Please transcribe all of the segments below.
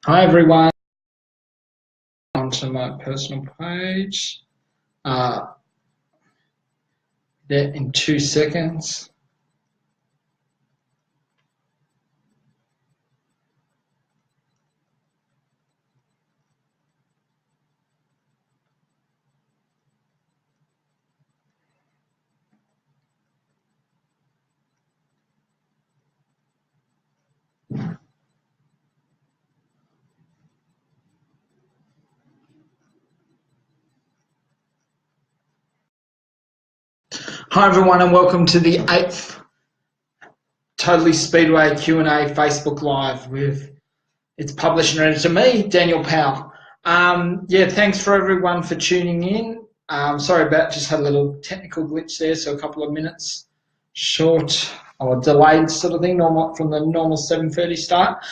Hi everyone, onto my personal page. Uh, there in 2 seconds. Hi everyone, and welcome to the 8th Totally Speedway Q&A Facebook Live with its publisher and editor, me, Daniel Powell. Thanks for everyone for tuning in. Sorry about just had a little technical glitch there, so a couple of minutes short or delayed sort of thing, from the normal 7:30 start.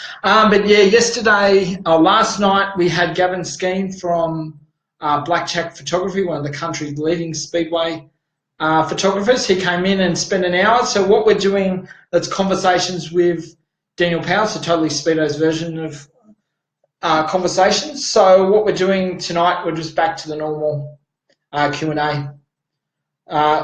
Last night we had Gavin Skeen from Blackjack Photography, one of the country's leading speedway photographers. He came in and spent an hour. So what we're doing, that's conversations with Daniel Powell, so Totally Speedway's version of conversations. So what we're doing tonight, we're just back to the normal Q&A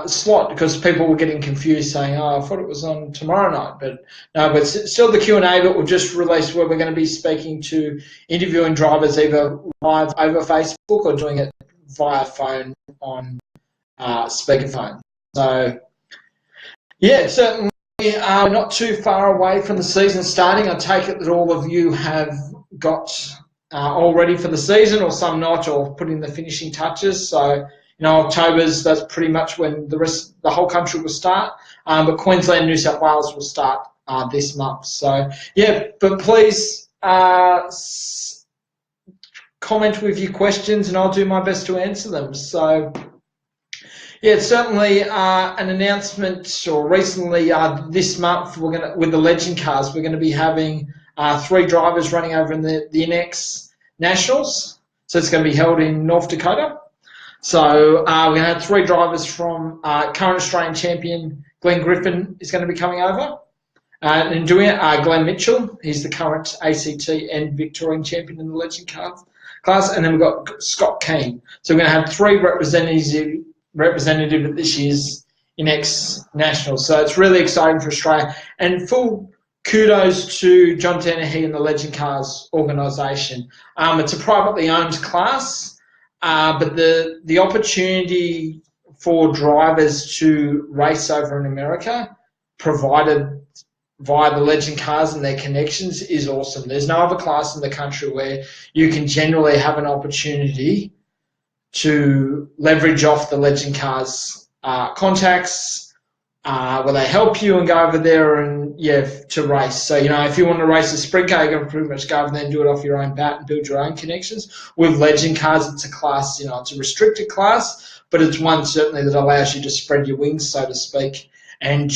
slot, because people were getting confused saying, I thought it was on tomorrow night. But no, but it's still the Q&A, but we've just released where we're going to be speaking to interviewing drivers either live over Facebook or doing it via phone on speakerphone. So, yeah, certainly not too far away from the season starting. I take it that all of you have got all ready for the season, or some not, or putting the finishing touches. So, that's pretty much when the whole country will start. But Queensland and New South Wales will start this month. So, yeah, but please comment with your questions, and I'll do my best to answer them. So, yeah, certainly an announcement, or recently this month, with the Legend Cars, we're going to be having 3 drivers running over in the NX Nationals. So it's going to be held in North Dakota. So we're going to have 3 drivers from current Australian champion Glenn Griffin is going to be coming over. And doing it, Glenn Mitchell, he's the current ACT and Victorian champion in the Legend Cars class. And then we've got Scott Keane. So we're going to have 3 representative at this year's NX Nationals. So it's really exciting for Australia. And full kudos to John Dennehy and the Legend Cars organisation. It's a privately owned class, but the opportunity for drivers to race over in America, provided via the Legend Cars and their connections, is awesome. There's no other class in the country where you can generally have an opportunity to leverage off the Legend Cars contacts, where they help you and go over there and, to race. So, if you want to race a sprint car, you're going to pretty much go over there and do it off your own bat and build your own connections. With Legend Cars, it's a class, it's a restricted class, but it's one certainly that allows you to spread your wings, so to speak, and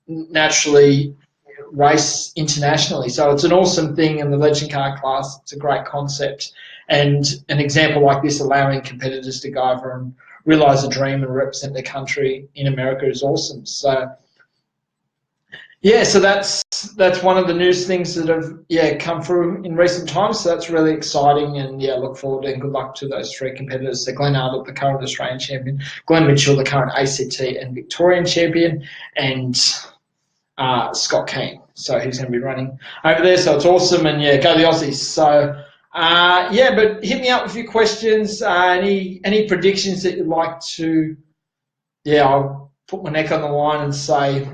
naturally race internationally. So it's an awesome thing in the Legend Car class. It's a great concept. And an example like this, allowing competitors to go over and realise a dream and represent their country in America, is awesome. So, so that's one of the news things that have come through in recent times. So that's really exciting, and look forward and good luck to those 3 competitors. So Glenn Arnold, the current Australian champion, Glenn Mitchell, the current ACT and Victorian champion, and Scott Keane. So he's going to be running over there. So it's awesome, and go the Aussies. So. But hit me up with your questions. Any predictions that you'd like to? I'll put my neck on the line and say,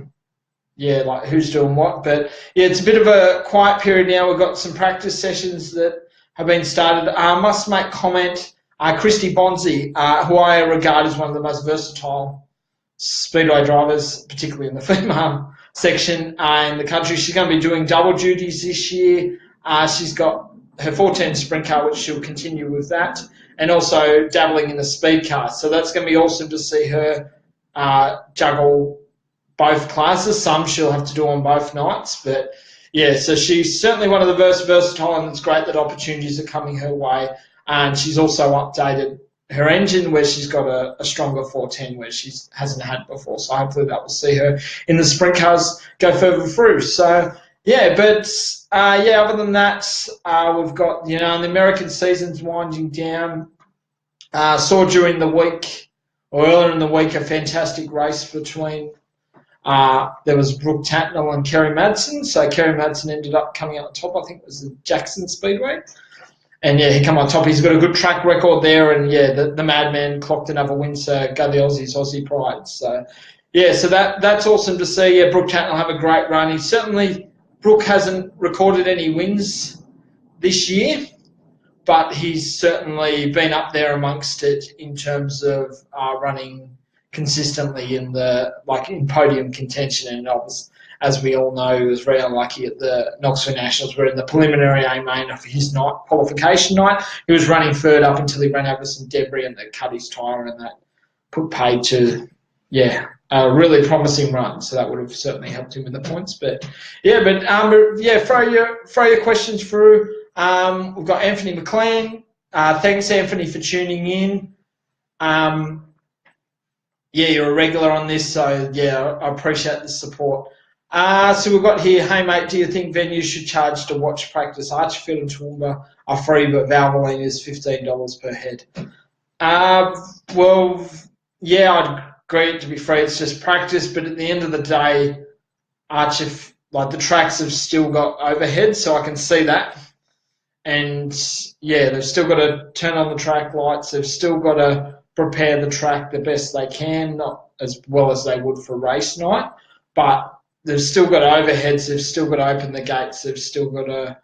like who's doing what. But it's a bit of a quiet period now. We've got some practice sessions that have been started. I must make comment. Christy Bonzi, who I regard as one of the most versatile speedway drivers, particularly in the female section in the country. She's going to be doing double duties this year. She's got her 410 sprint car, which she'll continue with that, and also dabbling in the speed car. So that's going to be awesome to see her juggle both classes. Some she'll have to do on both nights, but so she's certainly one of the versatile, and it's great that opportunities are coming her way. And she's also updated her engine, where she's got a stronger 410, where she hasn't had before. So hopefully that will see her in the sprint cars go further through. So but Yeah, other than that, we've got, the American season's winding down. Saw during the week, or earlier in the week, a fantastic race between, there was Brooke Tatnell and Kerry Madsen. So Kerry Madsen ended up coming out top, I think it was the Jackson Speedway. And yeah, he came on top. He's got a good track record there, and yeah, the Madman clocked another win, so go the Aussies, Aussie pride. So yeah, so that's awesome to see. Yeah, Brooke Tatnell have a great run. Brooke hasn't recorded any wins this year, but he's certainly been up there amongst it in terms of running consistently in in podium contention. And obviously, as we all know, he was very unlucky at the Knoxville Nationals, where in the preliminary A main of his qualification night, he was running third up until he ran over some debris and that cut his tyre, and that put paid to, a really promising run. So that would have certainly helped him with the points. But throw your questions through. We've got Anthony McLean. Thanks, Anthony, for tuning in. You're a regular on this, so yeah, I appreciate the support. So we've got here, hey mate, do you think venues should charge to watch practice? Archfield and Toowoomba are free, but Valvoline is $15 per head. I'd agree it to be free. It's just practice, but at the end of the day, the tracks have still got overhead, so I can see that. And yeah, they've still got to turn on the track lights. They've still got to prepare the track the best they can, not as well as they would for race night, but they've still got overheads. They've still got to open the gates. They've still got to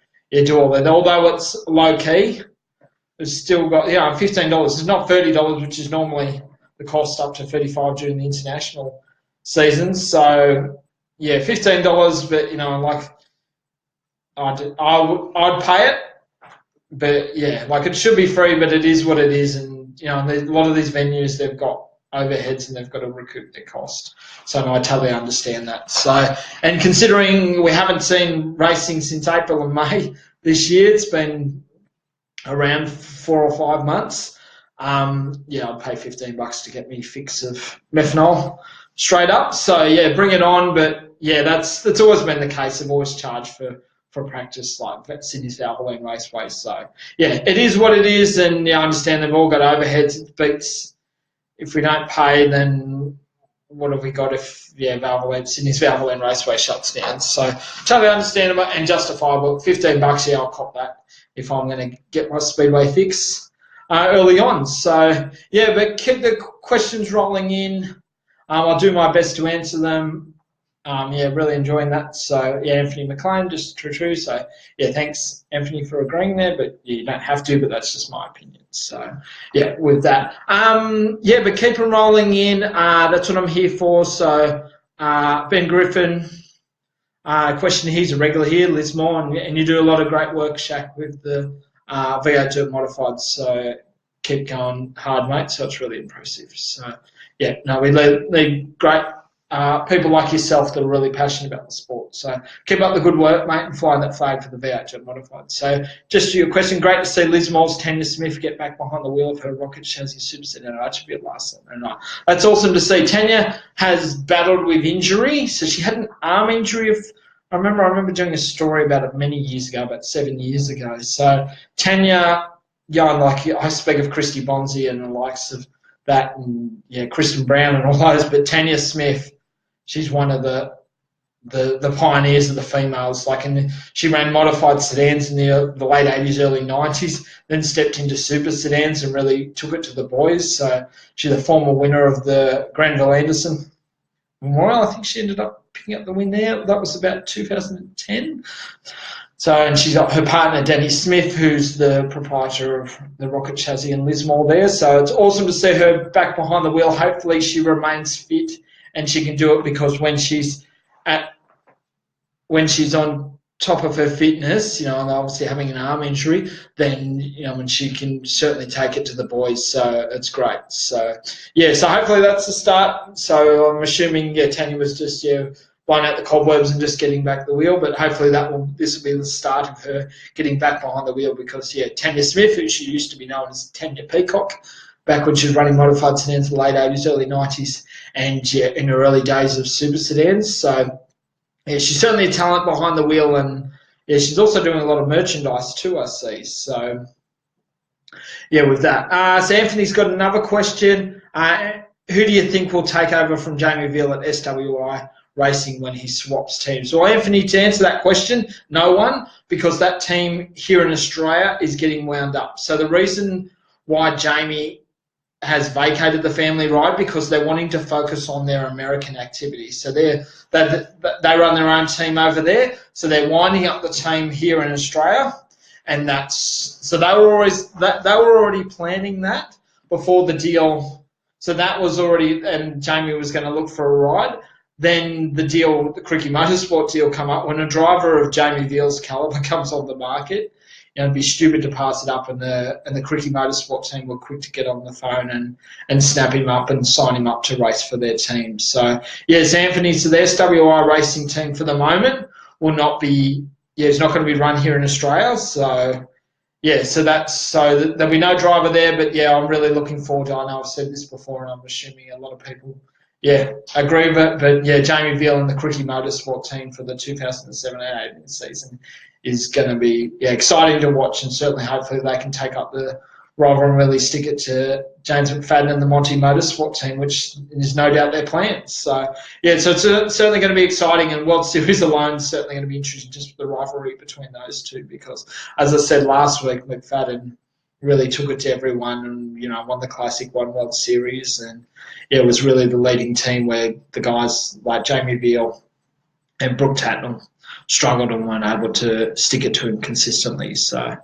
do all that. Although it's low key, they've still got $15. It's not $30, which is normally the cost, up to $35 during the international season. So yeah, $15. But I'd pay it. But yeah, it should be free, but it is what it is. And a lot of these venues, they've got overheads and they've got to recoup their cost. So no, I totally understand that. So, and considering we haven't seen racing since April and May this year, it's been around 4 or 5 months. I'd pay $15 to get me a fix of methanol straight up. So yeah, bring it on. But yeah, that's always been the case. They've always charged for practice, like Sydney's Valvoline Raceway. So yeah, it is what it is, and I understand they've all got overheads. It beats, if we don't pay, then what have we got if Sydney's Valvoline Raceway shuts down? So totally understandable and justifiable. $15, I'll cop that if I'm going to get my Speedway fix early on. So yeah, but keep the questions rolling in. I'll do my best to answer them. Really enjoying that. So yeah, Anthony McLean, just true. So yeah, thanks Anthony for agreeing there, but you don't have to, but that's just my opinion. So yeah, with that, but keep them rolling in. That's what I'm here for. So Ben Griffin, question, he's a regular here, Lismore, and you do a lot of great work, Shaq, with the V8 Dirt Modified. So keep going hard, mate. So it's really impressive. So yeah, no, we need great people like yourself that are really passionate about the sport. So keep up the good work, mate, and flying that flag for the V8 Jet Modified. So just to your question, great to see Liz Moll's Tanya Smith get back behind the wheel of her rocket chassis superset in Archfield last night. That's awesome to see. Tanya has battled with injury. So she had an arm injury. I remember doing a story about it many years ago, about 7 years ago. So Tanya, I speak of Christy Bonzi and the likes of that, and Kristen Brown and all those, but Tanya Smith, she's one of the pioneers of the females. And she ran modified sedans in the late 80s, early 90s, then stepped into super sedans and really took it to the boys. So she's a former winner of the Granville Anderson Memorial. I think she ended up picking up the win there. That was about 2010. So, and she's got her partner, Danny Smith, who's the proprietor of the rocket chassis in Lismore there. So it's awesome to see her back behind the wheel. Hopefully she remains fit and she can do it, because when she's on top of her fitness, and obviously having an arm injury, then, when she can certainly take it to the boys. So it's great. So, so hopefully that's the start. So I'm assuming, Tanya was just, blowing out the cobwebs and just getting back the wheel, but hopefully this will be the start of her getting back behind the wheel, because, Tanya Smith, who she used to be known as Tanya Peacock, back when she was running modified sedans in the late 80s, early 90s, and in her early days of super sedans. So, she's certainly a talent behind the wheel, and yeah, she's also doing a lot of merchandise too, I see. So yeah, with that. So Anthony's got another question. Who do you think will take over from Jamie Veal at SWI Racing when he swaps teams? Well, Anthony, to answer that question, no one, because that team here in Australia is getting wound up. So the reason why Jamie has vacated the family ride, because they're wanting to focus on their American activities. So they run their own team over there. So they're winding up the team here in Australia, and so they were already planning that before the deal. So that was already, and Jamie was going to look for a ride. Then the Cricket Motorsport deal come up. When a driver of Jamie Veal's caliber comes on the market, it'd be stupid to pass it up, and the Cricket Motorsport team were quick to get on the phone and snap him up and sign him up to race for their team. So yes, Anthony, so their SWI racing team for the moment will not be, it's not going to be run here in Australia. So yeah, so there'll be no driver there, but yeah, I'm really looking forward to, I know I've said this before and I'm assuming a lot of people, agree with it, but yeah, Jamie Veal and the Cricket Motorsport team for the 2017-18 season is going to be exciting to watch, and certainly hopefully they can take up the rival and really stick it to James McFadden and the Monty Motorsport team, which is no doubt their plans. So yeah, so it's certainly going to be exciting, and World Series alone is certainly going to be interesting, just with the rivalry between those two, because as I said last week, McFadden really took it to everyone and won the Classic 1 World Series, and it was really the leading team, where the guys like Jamie Veal and Brooke Tatnall struggled and weren't able to stick it to him consistently. So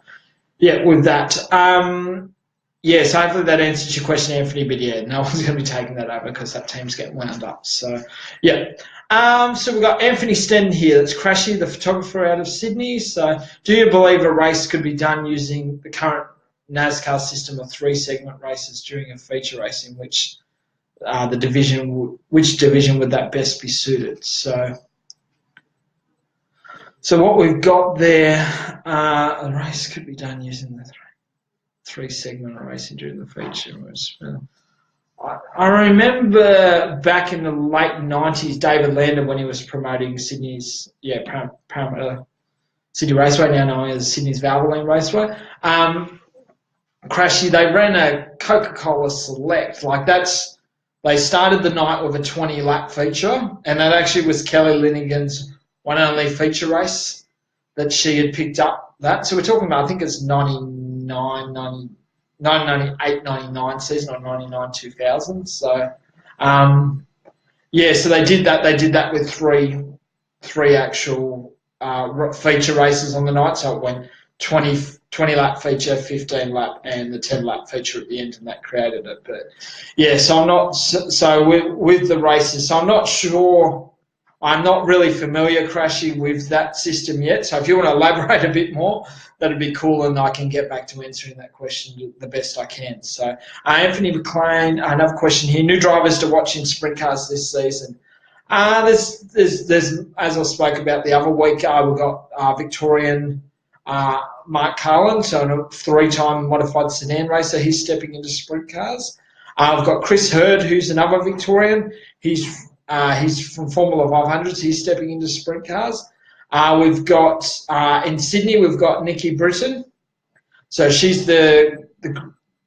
yeah, with that, so hopefully that answers your question, Anthony, but yeah, no one's going to be taking that over because that team's getting wound up. So yeah. So we've got Anthony Sten here. That's Crashy, the photographer out of Sydney. So do you believe a race could be done using the current NASCAR system of 3-segment races during a feature race, in which which division would that best be suited? So what we've got there, a race could be done using the 3-segment racing during the feature. I remember back in the late 90s, David Lander, when he was promoting Sydney's Parramatta Sydney Raceway, now known as Sydney's Valvoline Raceway. Crashy, they ran a Coca-Cola Select. They started the night with a 20-lap feature, and that actually was Kelly Linigan's one and only feature race that she had picked up that. So we're talking about, I think it's 98, 99 season, or 99, 2000. So, so they did that. They did that with three actual feature races on the night. So it went 20-lap feature, 15-lap, and the 10-lap feature at the end, and that created it. But yeah, so I'm not with the races. So I'm not sure. I'm not really familiar, Crashy, with that system yet. So if you want to elaborate a bit more, that'd be cool, and I can get back to answering that question the best I can. So Anthony McLean, another question here. New drivers to watch in sprint cars this season. There's as I spoke about the other week, we've got Victorian Mark Carlin, so a 3-time modified sedan racer. He's stepping into sprint cars. I've got Chris Hurd, who's another Victorian. He's from Formula 500s. He's stepping into sprint cars. We've got in Sydney, we've got Nikki Britton. So she's the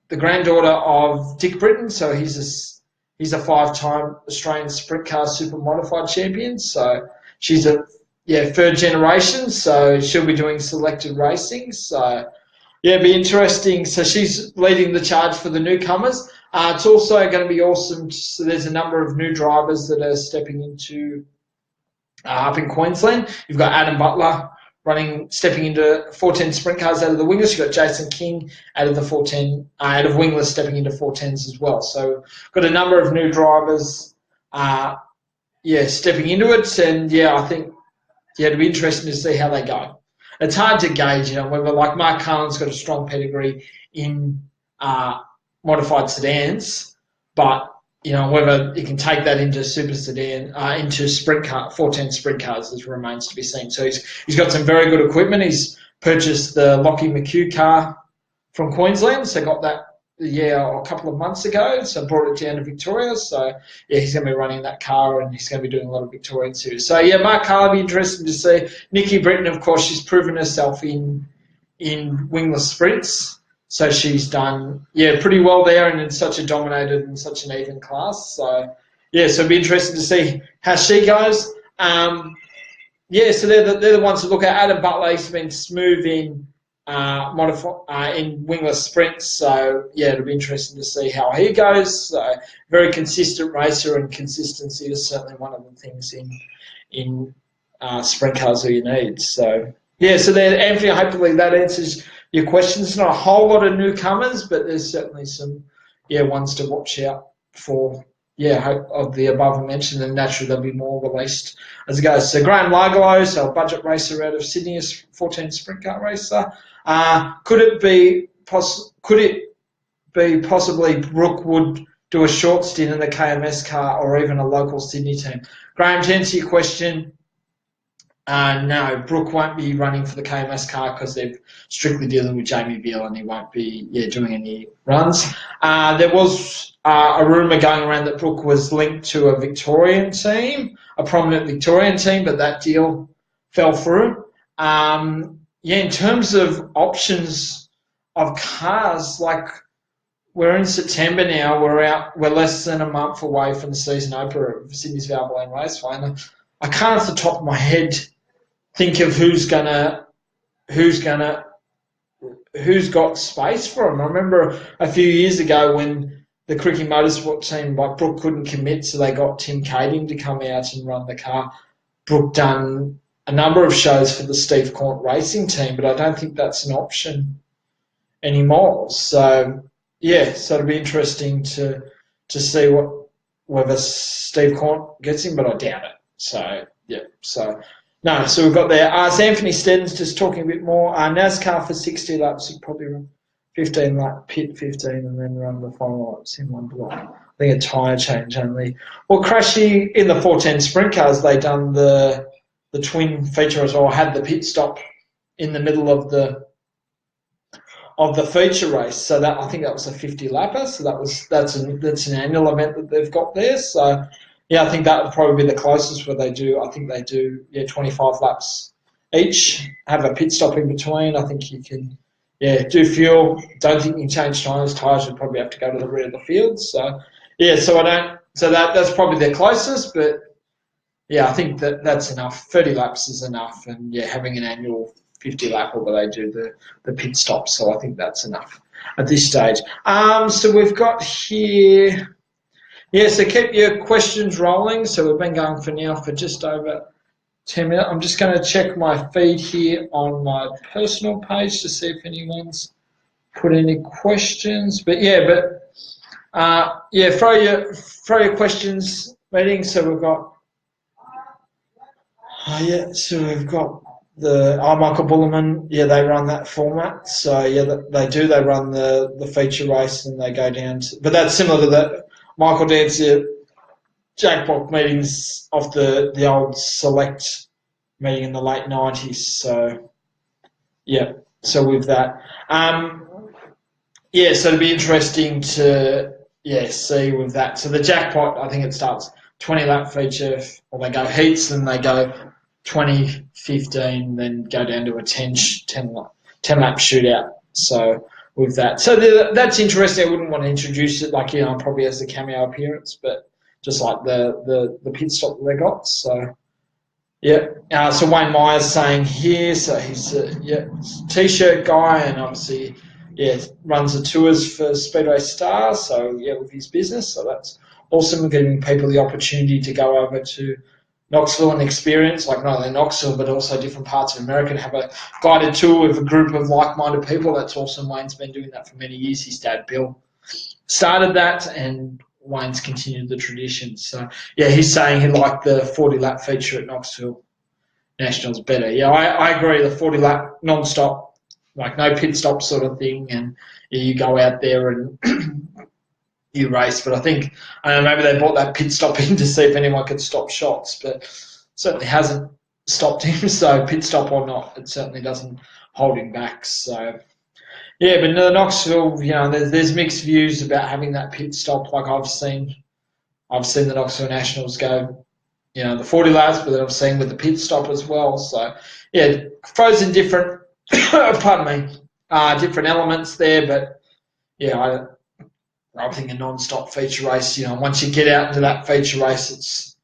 granddaughter of Dick Britton. So he's a 5-time Australian sprint car super modified champion. So she's a third generation. So she'll be doing selected racing. So yeah, it'd be interesting. So she's leading the charge for the newcomers. It's also going to be awesome. So there's a number of new drivers that are stepping into up in Queensland. You've got Adam Butler stepping into 410 sprint cars out of the wingless. You've got Jason King out of the 410, out of wingless, stepping into 410s as well. So got a number of new drivers, stepping into it. And I think it'll be interesting to see how they go. It's hard to gauge, whether like Mark Carlin's got a strong pedigree in modified sedans, but whether he can take that into super sedan, into sprint car, 410 sprint cars, remains to be seen. So he's got some very good equipment. He's purchased the Lockie McHugh car from Queensland, so got that a couple of months ago, so brought it down to Victoria. So yeah, he's going to be running that car, and he's going to be doing a lot of Victorian series. So yeah, Mark Carr, be interesting to see. Nikki Britton, of course, she's proven herself in wingless sprints. So she's done, pretty well there, and in such a dominated and such an even class. So, yeah, so it'll be interesting to see how she goes. So they're the ones to look at. Adam Butler's been smooth in in wingless sprints. So, yeah, it'll be interesting to see how he goes. So, very consistent racer, and consistency is certainly one of the things in sprint cars that you need. So, yeah, so there, Anthony, hopefully that answers your questions. Not a whole lot of newcomers, but there's certainly some, ones to watch out for, of the above mentioned, and naturally there'll be more released as it goes. So Graham Largalow, so a budget racer out of Sydney, a 14 sprint car racer. Could it be possibly Brooke would do a short stint in the KMS car, or even a local Sydney team? Graham, to answer your question, no, Brooke won't be running for the KMS car because they're strictly dealing with Jamie Beale, and he won't be doing any runs. There was a rumour going around that Brooke was linked to a Victorian team, a prominent Victorian team, but that deal fell through. In terms of options of cars, like we're in September now, we're less than a month away from the season opener of Sydney's Valvoline Raceway. I can't off the top of my head think of who's got space for him. I remember a few years ago when the Cricket Motorsport team, like Brooke, couldn't commit, so they got Tim Kading to come out and run the car. Brooke done a number of shows for the Steve Cornt racing team, but I don't think that's an option anymore. So so it'll be interesting to see whether Steve Cornt gets him, but I doubt it. So so we've got there. So Anthony Steddon's just talking a bit more. NASCAR for 60 laps, you probably run 15 lap, pit 15, and then run the final laps in one block. I think a tyre change only. Well, Crashy, in the 410 sprint cars, they done the twin feature as well, had the pit stop in the middle of the feature race. So that, I think that was a 50 lapper. So that's an annual event that they've got there. So I think that would probably be the closest where they do. I think they do 25 laps each, have a pit stop in between. I think you can do fuel. Don't think you can change tyres. Tyres would probably have to go to the rear of the field. So that's probably their closest, but I think that's enough. 30 laps is enough, and having an annual 50 lap where they do the pit stop. So I think that's enough at this stage. So we've got here. So keep your questions rolling. So we've been going for just over 10 minutes. I'm just going to check my feed here on my personal page to see if anyone's put any questions. But throw your questions meeting. So we've got we've got the Michael Bullerman. They run that format. So they do. They run the feature race, and they go down to, but that's similar to that. Michael Dancer jackpot meetings of the old select meeting in the late 90s. So so with that, so it'll be interesting to see with that. So the jackpot, I think it starts 20 lap feature, or they go heats, then they go 20, 15, then go down to a 10 lap shootout. So with that, so that's interesting. I wouldn't want to introduce it probably as a cameo appearance, but just like the pit stop that they got. So so Wayne Myers saying here, so he's a t-shirt guy, and obviously runs the tours for Speedway Star. So with his business, so that's awesome, giving people the opportunity to go over to Knoxville and experience, like not only Knoxville, but also different parts of America, and have a guided tour with a group of like-minded people. That's awesome. Wayne's been doing that for many years. His dad, Bill, started that, and Wayne's continued the tradition. So, he's saying he liked the 40-lap feature at Knoxville Nationals better. I agree. The 40-lap non-stop, like no pit stop sort of thing, and you go out there and you race. But I think maybe they brought that pit stop in to see if anyone could stop shots, but certainly hasn't stopped him. So pit stop or not, it certainly doesn't hold him back. So Yeah, but the Knoxville, there's mixed views about having that pit stop. Like I've seen the Knoxville Nationals go, the 40 laps, but then I've seen with the pit stop as well. So yeah, throws in different, pardon me, different elements there. But yeah, I think a non-stop feature race. Once you get out into that feature race, it's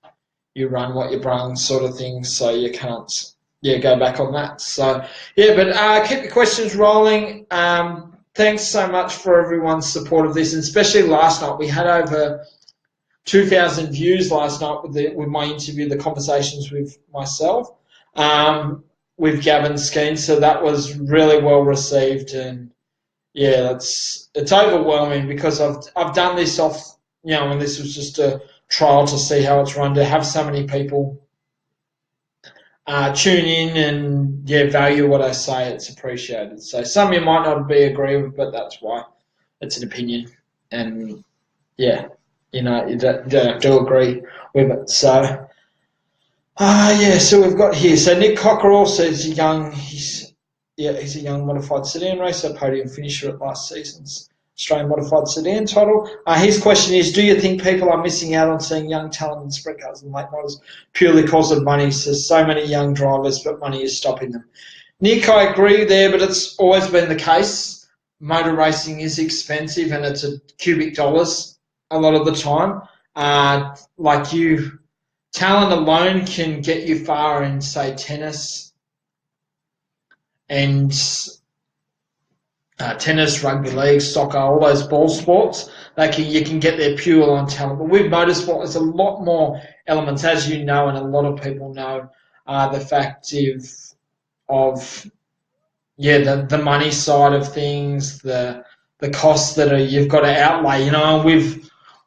you run what you brung sort of thing. So you can't, go back on that. So yeah, but keep the questions rolling. Thanks so much for everyone's support of this, and especially last night. We had over 2,000 views last night with my interview, the conversations with myself, with Gavin Skeen. So that was really well received, and yeah, it's overwhelming because I've done this off, and this was just a trial to see how it's run. To have so many people tune in and value what I say, it's appreciated. So some of you might not agree with, but that's why it's an opinion, and yeah. You don't have to agree with it. So, so we've got here. So Nick Cockerell says he's a young modified sedan racer, podium finisher at last season's Australian modified sedan title. His question is, do you think people are missing out on seeing young talent in sprint cars and late models purely because of money? He says so many young drivers, but money is stopping them. Nick, I agree there, but it's always been the case. Motor racing is expensive, and it's a cubic dollars a lot of the time. Talent alone can get you far in, say, tennis and rugby league, soccer, all those ball sports. You can get there pure on talent. But with motorsport, there's a lot more elements, as you know, and a lot of people know, the fact of the money side of things, the costs that you've got to outlay.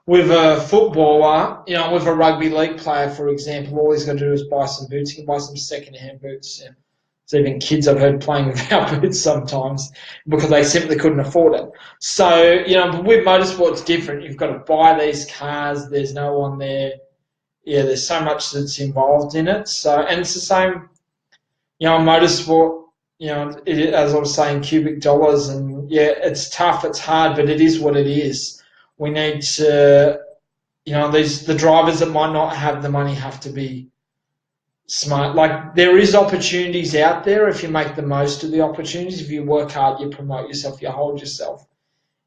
With a footballer, with a rugby league player, for example, all he's got to do is buy some boots. He can buy some second-hand boots. Yeah. There's even kids I've heard playing without boots sometimes because they simply couldn't afford it. So, but with motorsport, it's different. You've got to buy these cars. There's no one there. Yeah, there's so much that's involved in it. So, and it's the same, motorsport, as I was saying, cubic dollars. And, it's tough, it's hard, but it is what it is. We need to, the drivers that might not have the money have to be smart. Like, there is opportunities out there if you make the most of the opportunities. If you work hard, you promote yourself, you hold yourself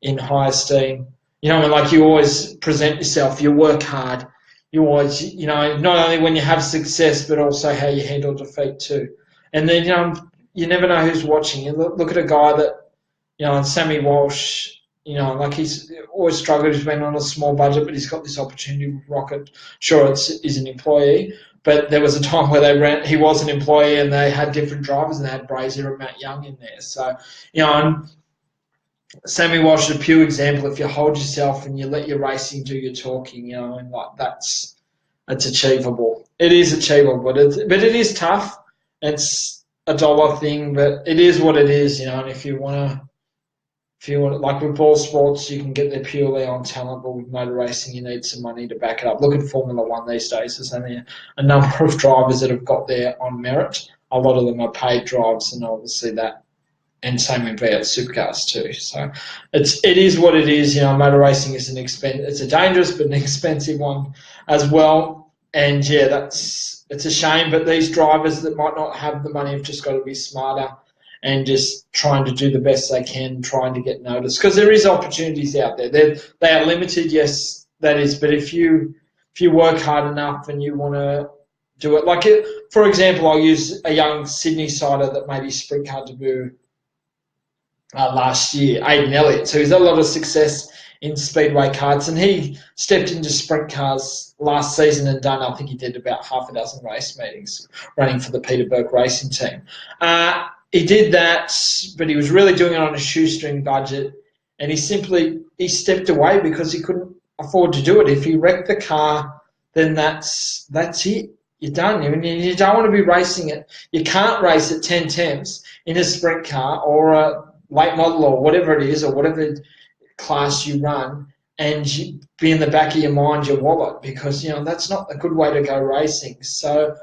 in high esteem. You always present yourself, you work hard. You always, not only when you have success, but also how you handle defeat too. And then, you never know who's watching. You look at a guy that, Sammy Walsh, he's always struggled. He's been on a small budget, but he's got this opportunity with Rocket. Sure, he's an employee, but there was a time where he was an employee and they had different drivers and they had Brazier and Matt Young in there. So, and Sammy Walsh is a pure example. If you hold yourself and you let your racing do your talking, and it's achievable. It is achievable, but it is tough. It's a dollar thing, but it is what it is, and if you want, like with ball sports, you can get there purely on talent, but with motor racing, you need some money to back it up. Look at Formula One these days. There's only a number of drivers that have got there on merit. A lot of them are paid drives, and obviously that, and same with V8 supercars too. So it is what it is. Motor racing is it's a dangerous but an expensive one as well. And it's a shame, but these drivers that might not have the money have just got to be smarter and just trying to do the best they can, trying to get noticed. Because there is opportunities out there. They are limited, yes, that is. But if you work hard enough and you want to do it, for example, I'll use a young Sydney sider that made his sprint car debut last year, Aidan Elliott. So he's had a lot of success in speedway karts, and he stepped into sprint cars last season and I think he did about half a dozen race meetings running for the Peter Burke racing team. He did that, but he was really doing it on a shoestring budget, and he stepped away because he couldn't afford to do it. If he wrecked the car, then that's it. You're done. You don't want to be racing it. You can't race at 10 temps in a sprint car or a late model or whatever it is or whatever class you run and be in the back of your mind your wallet, because that's not a good way to go racing. So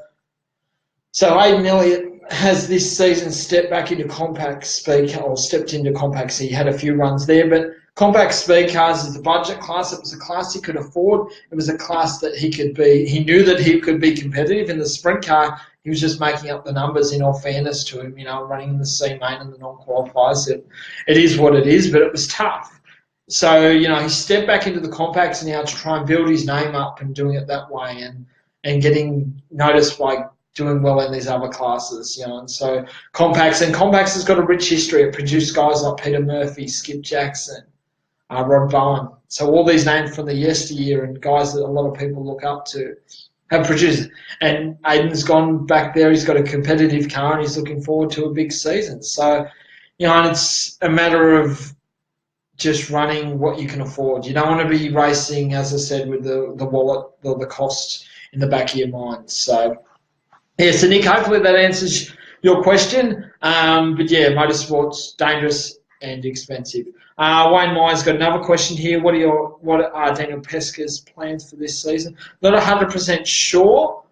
Aidan Elliott, has this season stepped back into compact speed, or stepped into compact, so he had a few runs there, but compact speed cars is the budget class. It was a class he could afford. It was a class that he knew that he could be competitive. In the sprint car, he was just making up the numbers, in all fairness to him, running in the C main and the non-qualifiers. It is what it is, but it was tough. So, he stepped back into the compacts now to try and build his name up and doing it that way and getting noticed by doing well in these other classes, and so compacts has got a rich history. It produced guys like Peter Murphy, Skip Jackson, Rod Bowen. So all these names from the yesteryear and guys that a lot of people look up to have produced. And Aiden's gone back there. He's got a competitive car and he's looking forward to a big season. So, and it's a matter of just running what you can afford. You don't want to be racing, as I said, with the wallet or the cost in the back of your mind. So, so Nick, hopefully that answers your question. But yeah, motorsport's dangerous and expensive. Wayne Myers got another question here. What are Daniel Pesca's plans for this season? Not 100% sure.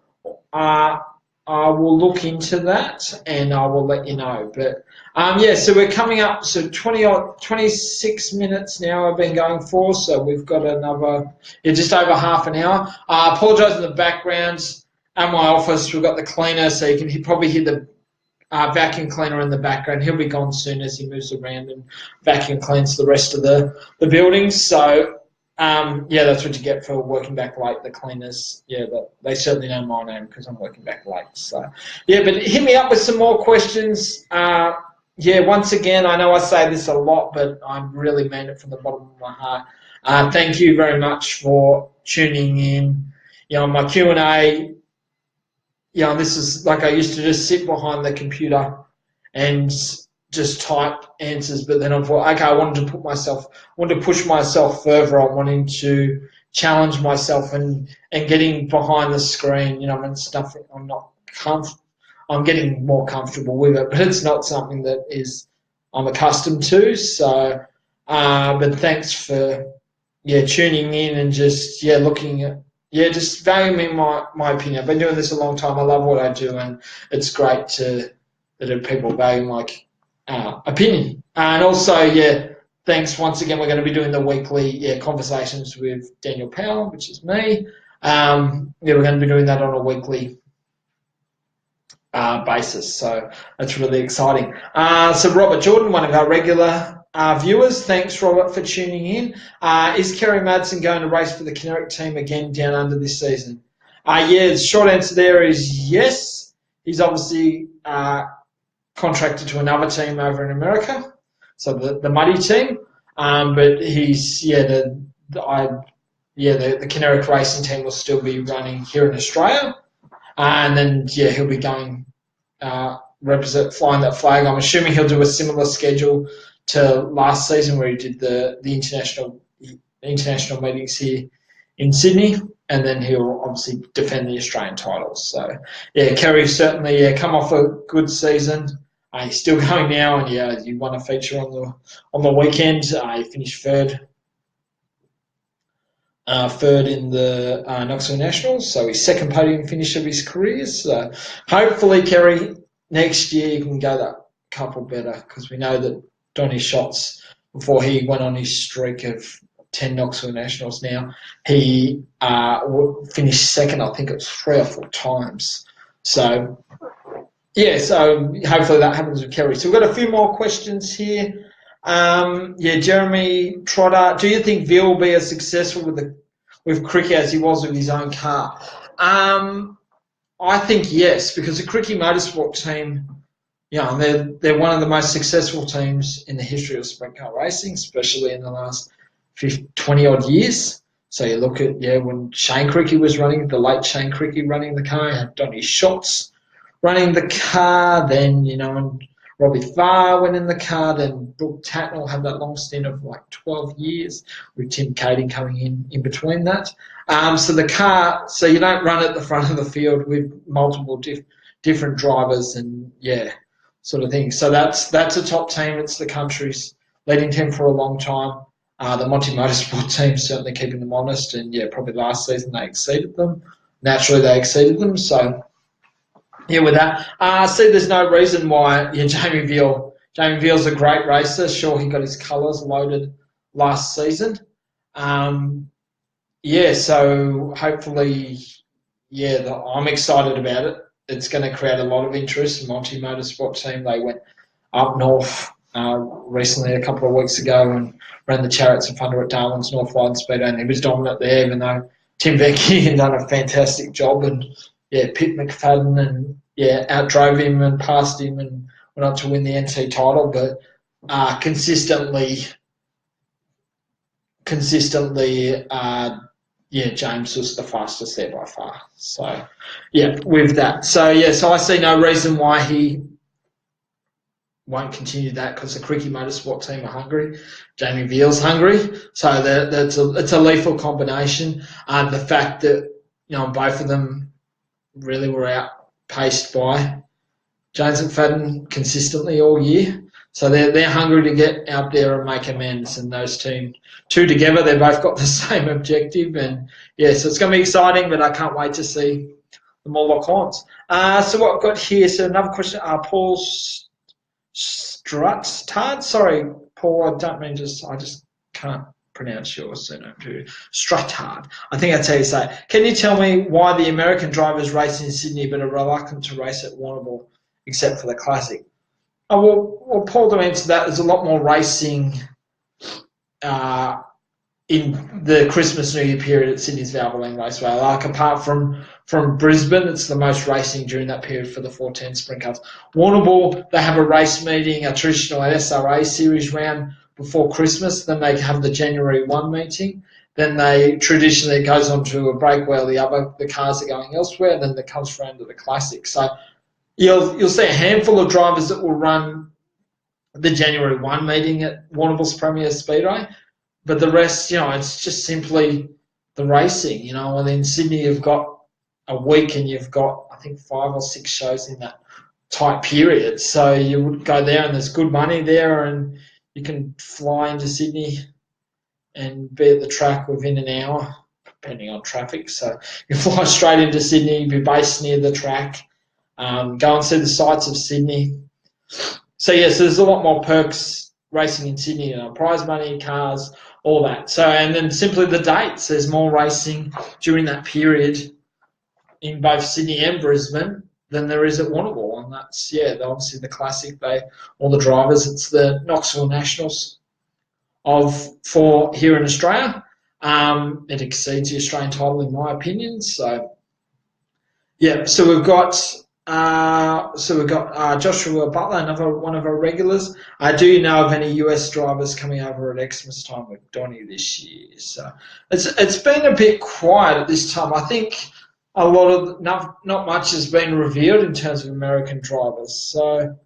I will look into that and I will let you know. But so we're coming up. So 26 minutes now I've been going for. So we've got another, just over half an hour. I apologise in the background. At my office, we've got the cleaner, so you can probably hear the vacuum cleaner in the background. He'll be gone soon as he moves around and vacuum cleans the rest of the building. So, that's what you get for working back late, the cleaners. Yeah, they certainly know my name because I'm working back late. So, but hit me up with some more questions. Once again, I know I say this a lot, but I really mean it from the bottom of my heart. Thank you very much for tuning in. My Q&A, this is like I used to just sit behind the computer and just type answers, but then I thought, okay, I wanted to push myself further. I wanted to challenge myself and getting behind the screen, and stuff. I'm getting more comfortable with it, but it's not something that I'm accustomed to. So, but thanks for tuning in and just looking at. Just valuing my opinion. I've been doing this a long time. I love what I do, and it's great that people value my opinion. And also, thanks once again. We're going to be doing the weekly conversations with Daniel Powell, which is me. We're going to be doing that on a weekly basis. So that's really exciting. So Robert Jordan, one of our regular viewers, thanks Robert for tuning in. Is Kerry Madsen going to race for the Kinetic team again down under this season? The short answer there is yes. He's obviously contracted to another team over in America, so the Muddy team. But he's the Kinetic racing team will still be running here in Australia, and then he'll be going flying that flag. I'm assuming he'll do a similar schedule to last season where he did the international meetings here in Sydney, and then he'll obviously defend the Australian titles. So, Kerry certainly come off a good season. He's still going now, and he won a feature on the weekend. He finished third in the Knoxville Nationals, so his second podium finish of his career. So hopefully, Kerry, next year you can go that couple better, because we know that Donny Schatz, before he went on his streak of 10 Knoxville Nationals now, he finished second, I think it was 3 or 4 times. So, so hopefully that happens with Kerry. So we've got a few more questions here. Jeremy Trotter, do you think Veal will be as successful with Cricket as he was with his own car? I think yes, because the Cricket Motorsport team, they're one of the most successful teams in the history of sprint car racing, especially in the last 20-odd years. So you look at, when Shane Cricky was running, the late Shane Cricky running the car, you had Donny Schatz running the car, then, and Robbie Farr went in the car, then Brooke Tatnell had that long stint of like 12 years with Tim Cady coming in between that. So the car, so you don't run at the front of the field with multiple different drivers and, sort of thing. So that's a top team. It's the country's leading team for a long time. The Monty Motorsport team certainly keeping them honest, and probably last season they exceeded them. Naturally, they exceeded them. So, Yeah, with that. See, there's no reason why. Yeah, Jamie Veal. Jamie Veal's a great racer. Sure, he got his colours loaded last season. Um, yeah, so hopefully, yeah, I'm excited about it. It's going to create a lot of interest. Monty Motorsport team, they went up north recently, a couple of weeks ago, and ran the Chariots of Thunder at Darwin's North Line Speedway, and he was dominant there, even though Tim Vecchi had done a fantastic job, and yeah, Pete McFadden and yeah, outdrove him and passed him and went on to win the NT title, but consistently, yeah, James was the fastest there by far. So, yeah, with that. So, yeah, so I see no reason why he won't continue that because the Cricket Motorsport team are hungry. Jamie Veal's hungry. So it's a lethal combination. And the fact that, both of them really were outpaced by James McFadden consistently all year. So they're hungry to get out there and make amends. And those two together, they've both got the same objective. And, yeah, so it's going to be exciting, but I can't wait to see them all lock horns. So what I've got here, so another question, Paul Struttard. Sorry, Paul, I just can't pronounce your surname too. Struttard. I think that's how you say it. Can you tell me why the American drivers race in Sydney but are reluctant to race at Warrnambool except for the Classic? Oh, well, Paul, to answer that, there's a lot more racing in the Christmas New Year period at Sydney's Valvoline Raceway. Like, apart from Brisbane, it's the most racing during that period for the 14 sprint cars. Warrnambool, they have a race meeting, a traditional SRA series round before Christmas. Then they have the January 1 meeting. Then it goes on to a break where the cars are going elsewhere. And then it comes round to the Classic. So you'll see a handful of drivers that will run the January 1 meeting at Warrnambool's Premier Speedway. But the rest, it's just simply the racing, And in Sydney, you've got a week and you've got, I think, 5 or 6 shows in that tight period. So you would go there and there's good money there and you can fly into Sydney and be at the track within an hour, depending on traffic. So you fly straight into Sydney, be based near the track, go and see the sights of Sydney. So, yeah, so there's a lot more perks racing in Sydney, prize money, cars, all that. So, and then simply the dates. There's more racing during that period in both Sydney and Brisbane than there is at Warrnambool. And that's, obviously the Classic, all the drivers, it's the Knoxville Nationals for here in Australia. It exceeds the Australian title in my opinion. So, yeah, so we've got Joshua Butler, another one of our regulars. Do you know of any US drivers coming over at Xmas time with Donny this year? So it's been a bit quiet at this time. I think a lot of not much has been revealed in terms of American drivers. So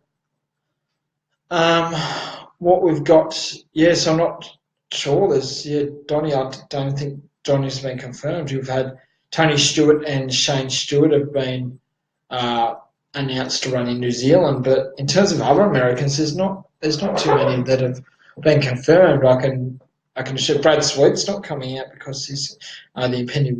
what we've got, so I'm not sure. There's Donny. I don't think Donny's been confirmed. You've had Tony Stewart and Shane Stewart have been announced to run in New Zealand, but in terms of other Americans, there's not too many that have been confirmed. I can assure Brad Sweet's not coming out because he's the impending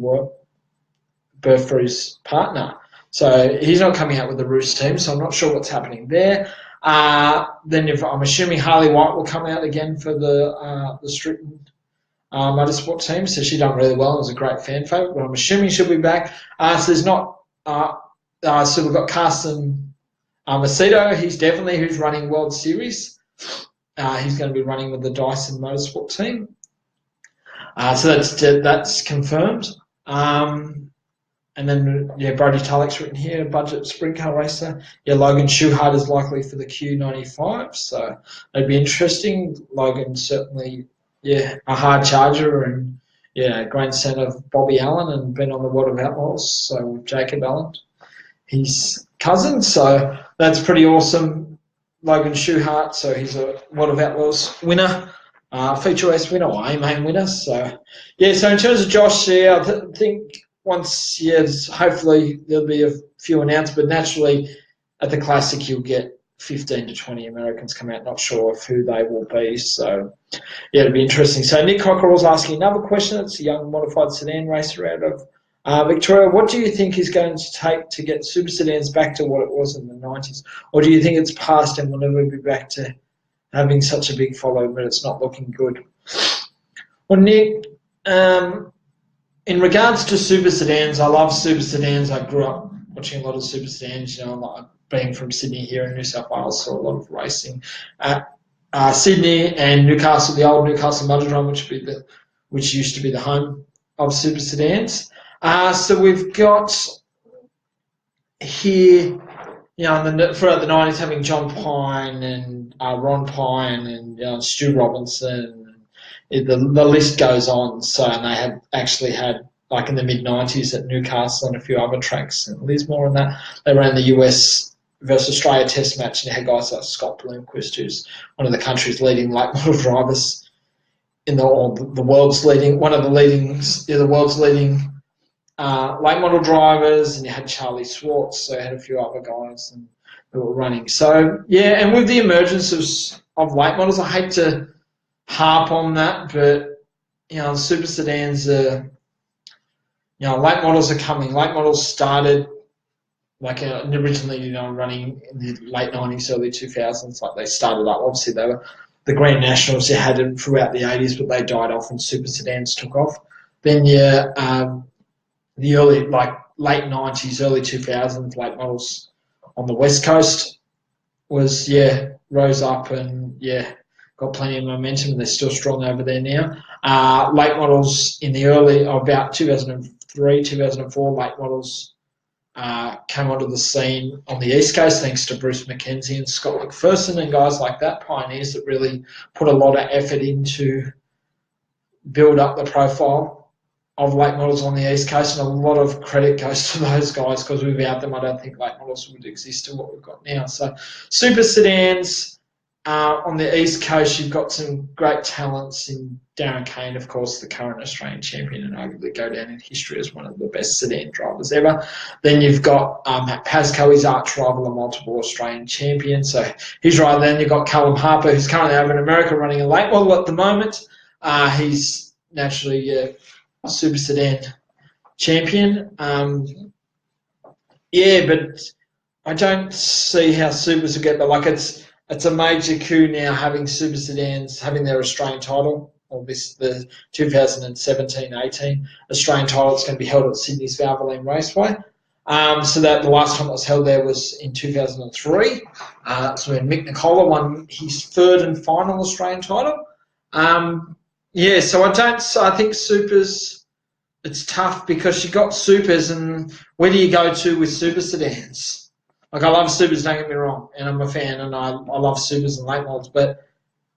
birth for his partner, so he's not coming out with the Roos team. So I'm not sure what's happening there. Then I'm assuming Harley White will come out again for the Stritton Motorsport team. So she done really well. It was a great fan favourite, but I'm assuming she'll be back. So there's not. So we've got Carson Macedo. He's definitely who's running World Series. He's going to be running with the Dyson Motorsport team. So that's confirmed. And then Brody Tulloch's written here, budget sprint car racer. Logan Schuchart is likely for the Q95, so that'd be interesting. Logan certainly, a hard charger and grandson of Bobby Allen and been on the World of Outlaws. So Jacob Allen, his cousin. So that's pretty awesome. Logan Schuchart, so he's a World of Outlaws winner, feature race winner, or A-main winner. So, so in terms of Josh, I think once, hopefully there'll be a few announced, but naturally at the Classic you'll get 15 to 20 Americans come out. Not sure of who they will be. So, it'll be interesting. So Nick Cockerell's asking another question. It's a young modified sedan racer out of Victoria, what do you think is going to take to get super sedans back to what it was in the 90s? Or do you think it's past and we'll never be back to having such a big follow, but it's not looking good? Well, Nick, in regards to super sedans, I love super sedans. I grew up watching a lot of super sedans. Like being from Sydney here in New South Wales, saw a lot of racing at Sydney and Newcastle, the old Newcastle Motordrome, which used to be the home of super sedans. So we've got here, throughout the 90s, having John Pine and Ron Pine and Stu Robinson. The list goes on. So, and they had actually had, like in the mid-90s at Newcastle and a few other tracks in Lismore and that, they ran the US versus Australia test match, and they had guys like Scott Bloomquist, who's one of the country's leading late model drivers the world's leading late model drivers, and you had Charlie Swartz, so you had a few other guys who were running. So, yeah, and with the emergence of late models, I hate to harp on that, but, super sedans are, late models are coming. Late models started, originally, running in the late 90s, early 2000s, like they started up. Obviously, they were the Grand Nationals, you had them throughout the 80s, but they died off and super sedans took off. Then, the early, late 90s, early 2000s, late models on the West Coast rose up and, got plenty of momentum, and they're still strong over there now. Late models in the about 2003, 2004, late models came onto the scene on the East Coast thanks to Bruce McKenzie and Scott McPherson and guys like that, pioneers that really put a lot of effort into build up the profile of late models on the East Coast, and a lot of credit goes to those guys, because without them I don't think late models would exist to what we've got now. So super sedans on the East Coast, you've got some great talents in Darren Kane, of course, the current Australian champion, and arguably go down in history as one of the best sedan drivers ever. Then you've got Matt Pascoe, his arch rival, a multiple Australian champion, so he's right. Then you've got Callum Harper, who's currently over in America running a late model at the moment. He's naturally a super sedan champion. But I don't see how supers will get there. It's a major coup now having super sedans having their Australian title, or the 2017-18 Australian title. It's going to be held at Sydney's Valvoline Raceway. So that the last time it was held there was in 2003. That's when Mick Nicola won his third and final Australian title. So I think supers, it's tough because you got supers, and where do you go to with super sedans? I love supers, don't get me wrong, and I'm a fan, and I love supers and late models, but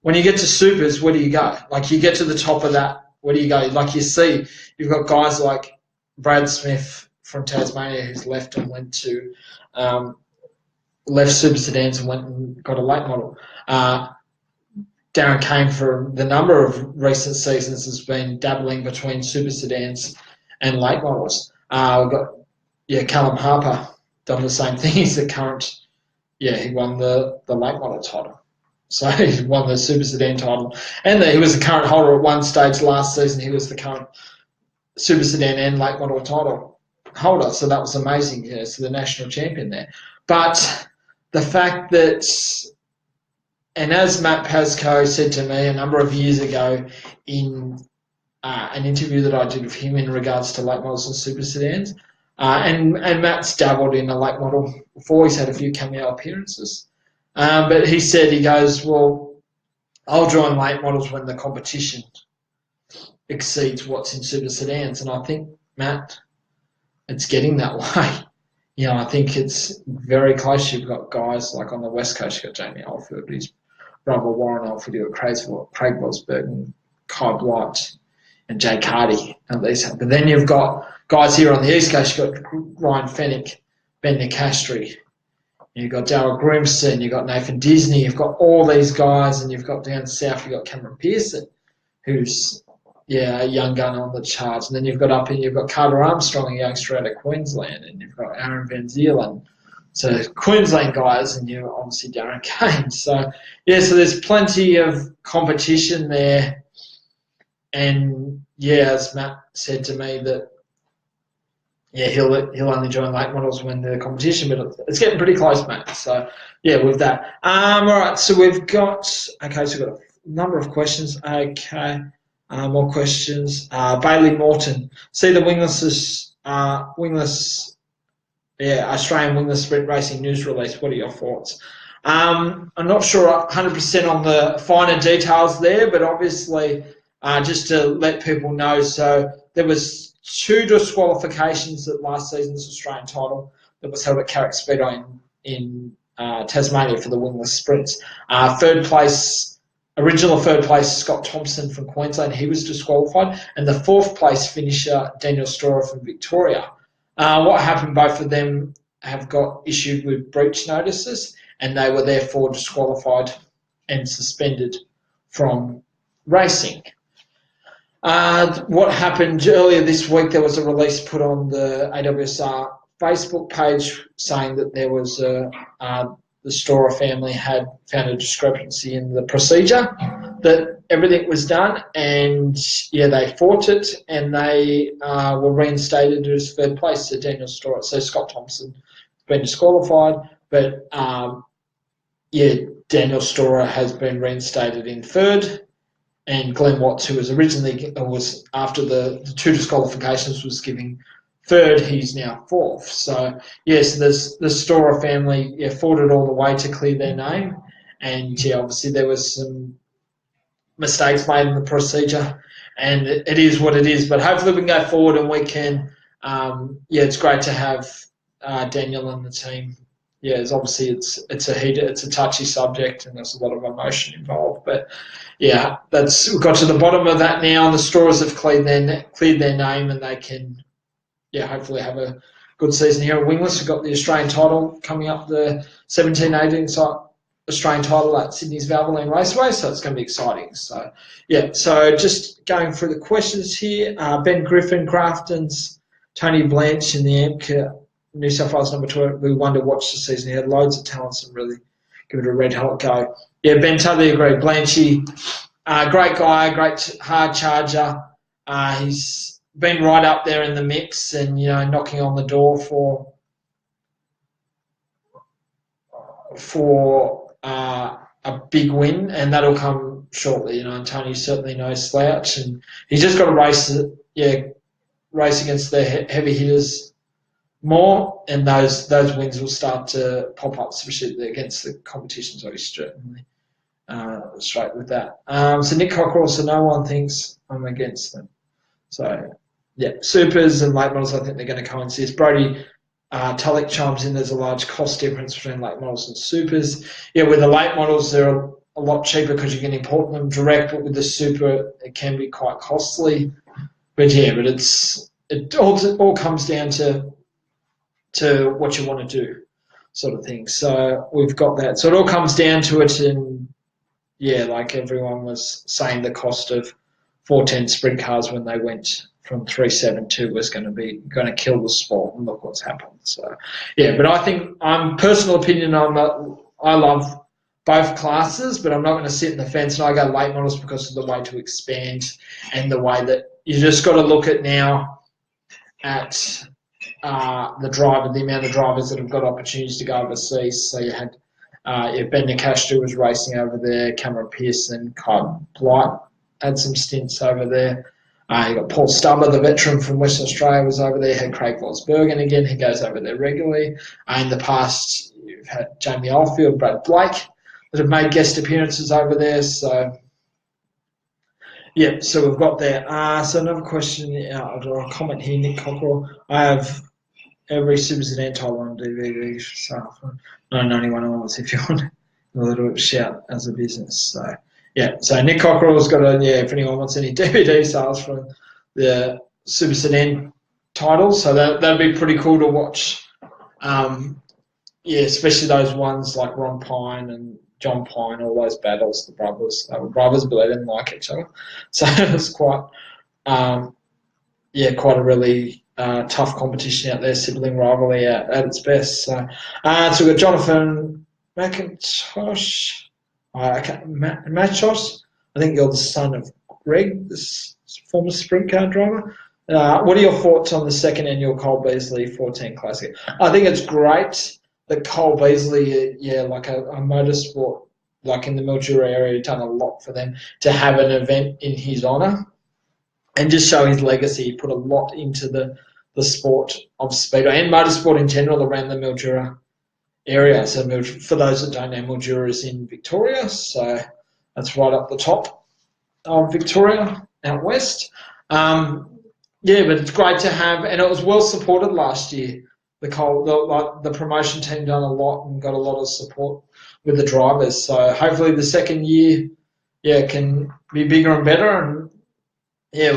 when you get to supers, where do you go? You get to the top of that, where do you go? You see, you've got guys like Brad Smith from Tasmania who's left and went to, left super sedans and went and got a late model. Darren Kane, for the number of recent seasons, has been dabbling between super sedans and late models. We've got, Callum Harper, done the same thing. He's the current, he won the late model title. So he won the super sedan title. And he was the current holder at one stage last season. He was the current super sedan and late model title holder. So that was amazing. So the national champion there. But the fact that, and as Matt Pascoe said to me a number of years ago in an interview that I did with him in regards to late models and super sedans, and Matt's dabbled in a late model before. He's had a few cameo appearances. But he said, he goes, well, I'll join late models when the competition exceeds what's in super sedans. And I think, Matt, it's getting that way. I think it's very close. You've got guys like on the West Coast, you've got Jamie Alford, his brother Warren Alford, you've got Craig Rosberg and Kai Blight and Jay Carty. But then you've got guys here on the East Coast, you've got Ryan Fennick, Ben Nicastri, you've got Darryl Grimson, you've got Nathan Disney, you've got all these guys, and you've got down south, you've got Cameron Pearson, who's a young gun on the charts. And then you've got up here, you've got Carter Armstrong, a youngster out of Queensland, and you've got Aaron Van Zeeland. So Queensland guys, and you're obviously Darren Kane. So there's plenty of competition there. And as Matt said to me, that yeah, he'll only join late models when the competition, but it's getting pretty close, mate. So yeah, with that. All right, so we've got so we've got a number of questions. Okay, more questions. Bailey Morton, see the wingless, yeah, Australian wingless sprint racing news release. What are your thoughts? I'm not sure 100% on the finer details there, but obviously, just to let people know, so there was 2 disqualifications at last season's Australian title that was held at Carrick Speedway in Tasmania for the wingless sprints. Original third place, Scott Thompson from Queensland, he was disqualified, and the 4th place finisher, Daniel Storer from Victoria. What happened, both of them have got issued with breach notices, and they were therefore disqualified and suspended from racing. What happened earlier this week, there was a release put on the AWSR Facebook page saying that there was the Storer family had found a discrepancy in the procedure, that everything was done, and yeah, they fought it, and they were reinstated as 3rd place to Daniel Storer. So Scott Thompson has been disqualified, but Daniel Storer has been reinstated in 3rd, and Glenn Watts, who was originally after the 2 disqualifications was giving 3rd, he's now 4th. So yes, the Storer family fought it all the way to clear their name, and obviously there was some mistakes made in the procedure, and it is what it is. But hopefully we can go forward and we can. It's great to have Daniel and the team. Yeah, obviously it's a touchy subject, and there's a lot of emotion involved. But yeah, we've got to the bottom of that now, and the Storers have cleared their name, and they can hopefully have a good season here at Wingless. We've got the Australian title coming up, the 17-18 Australian title at Sydney's Valvoline Raceway, so it's going to be exciting. So yeah, so just going through the questions here. Ben Griffin, Grafton's Tony Blanche in the AMCA New South Wales number 2, we won to watch the season. He had loads of talents and really give it a red hot go. Yeah, Ben, totally agree. Blanchy, great guy, great hard charger. He's been right up there in the mix, and knocking on the door for a big win, and that'll come shortly. And Tony's certainly no slouch, and he's just got to race against the heavy hitters more, and those wins will start to pop up, especially against the competition. So he's certainly straight with that. So Nick Cockerell, so no one thinks I'm against them. So yeah, supers and late models, I think they're going to coincide. Brody Tulloch chimes in, there's a large cost difference between late models and supers. Yeah, with the late models, they're a lot cheaper because you can import them direct, but with the super, it can be quite costly. But yeah, it all comes down to what you want to do, sort of thing. So we've got that. So it all comes down to it, and yeah, like everyone was saying, the cost of 410 sprint cars when they went from 372 was going to kill the sport, and look what's happened. So yeah, but I think, personal opinion, I love both classes, but I'm not going to sit in the fence, and I go late models because of the way to expand and the way that you just got to look at now at the amount of drivers that have got opportunities to go overseas. So you had Ben Nicastro was racing over there, Cameron Pearson, Kyle Blight had some stints over there. You got Paul Stubber, the veteran from Western Australia, was over there. Had Craig Vosbergen again, he goes over there regularly. In the past, you've had Jamie Oldfield, Brad Blake, that have made guest appearances over there. So yeah, so we've got there. So another question, or a comment here, Nick Cockerell. I have every Super Sedan title on DVD. So 991 onwards if you want a little shout as a business. So yeah, so Nick Cockerell's got if anyone wants any DVD sales from the Super Sedan titles, so that'd be pretty cool to watch. Especially those ones like Ron Pine and John Pine, all those battles, the brothers. They were brothers, but they didn't like each other. So it was quite a really tough competition out there, sibling rivalry at its best. So we've got Jonathan McIntosh. Machos, I think you're the son of Greg, this former sprint car driver. What are your thoughts on the second annual Cole Beasley 14 Classic? I think it's great that Cole Beasley, like a motorsport, like in the Mildura area, done a lot for them to have an event in his honour and just show his legacy. He put a lot into the sport of speedway and motorsport in general around the Mildura area. So for those that don't know, Mildura is in Victoria, so that's right up the top of Victoria, out west. But it's great to have, and it was well supported last year. The promotion team done a lot and got a lot of support with the drivers. So hopefully the second year, can be bigger and better, and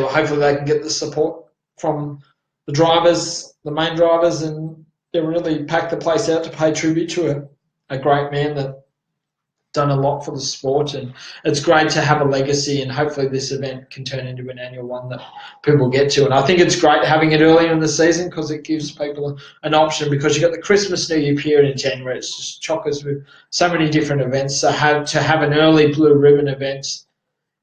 hopefully they can get the support from the drivers, the main drivers, and really pack the place out to pay tribute to a great man that done a lot for the sport. And it's great to have a legacy, and hopefully this event can turn into an annual one that people get to. And I think it's great having it earlier in the season because it gives people an option, because you've got the Christmas New Year period in January. It's just chockers with so many different events. So to have an early blue ribbon event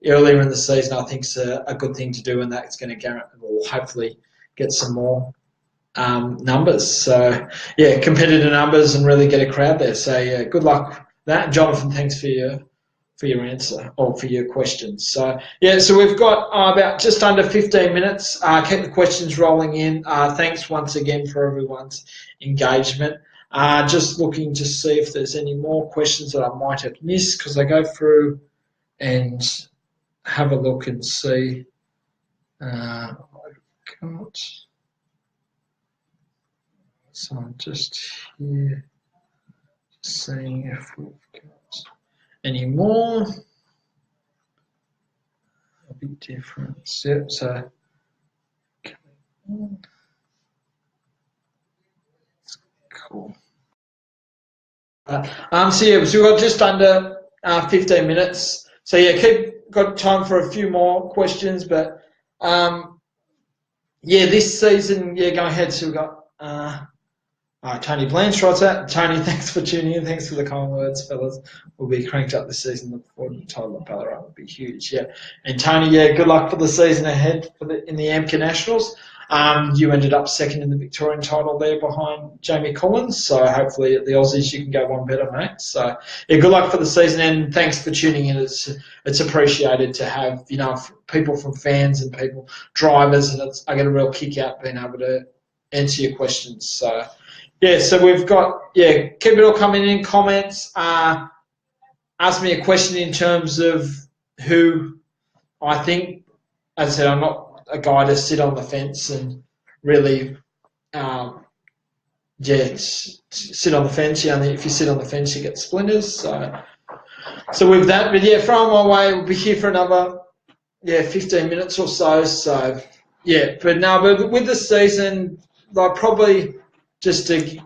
earlier in the season, I think is a good thing to do, and that's going to hopefully get some more numbers. So competitive numbers and really get a crowd there. So good luck. That, Jonathan, thanks for your answer or for your questions. So so we've got about just under 15 minutes. Keep the questions rolling in. Thanks once again for everyone's engagement. Just looking to see if there's any more questions that I might have missed, because I go through and have a look and see. I've got, so I'm just here. Seeing if we've got any more. A bit different. Yep, so cool. So we've got just under 15 minutes. So got time for a few more questions, but this season, go ahead. So we've got Tony Blanche writes that. Tony, thanks for tuning in. Thanks for the kind words, fellas. We'll be cranked up this season. Look forward to the title of Ballarat. Will be huge. And Tony, good luck for the season ahead in the AMCA Nationals. You ended up second in the Victorian title there behind Jamie Collins. So hopefully at the Aussies you can go one better, mate. So good luck for the season, and thanks for tuning in. It's appreciated to have people from fans and people drivers, and I get a real kick out being able to answer your questions. So. So we've got, keep it all coming in, comments. Ask me a question in terms of who I think. As I said, I'm not a guy to sit on the fence and really, sit on the fence. If you sit on the fence, you get splinters. So with that, but from my way, we'll be here for another, 15 minutes or so. So, but with the season, like probably, just to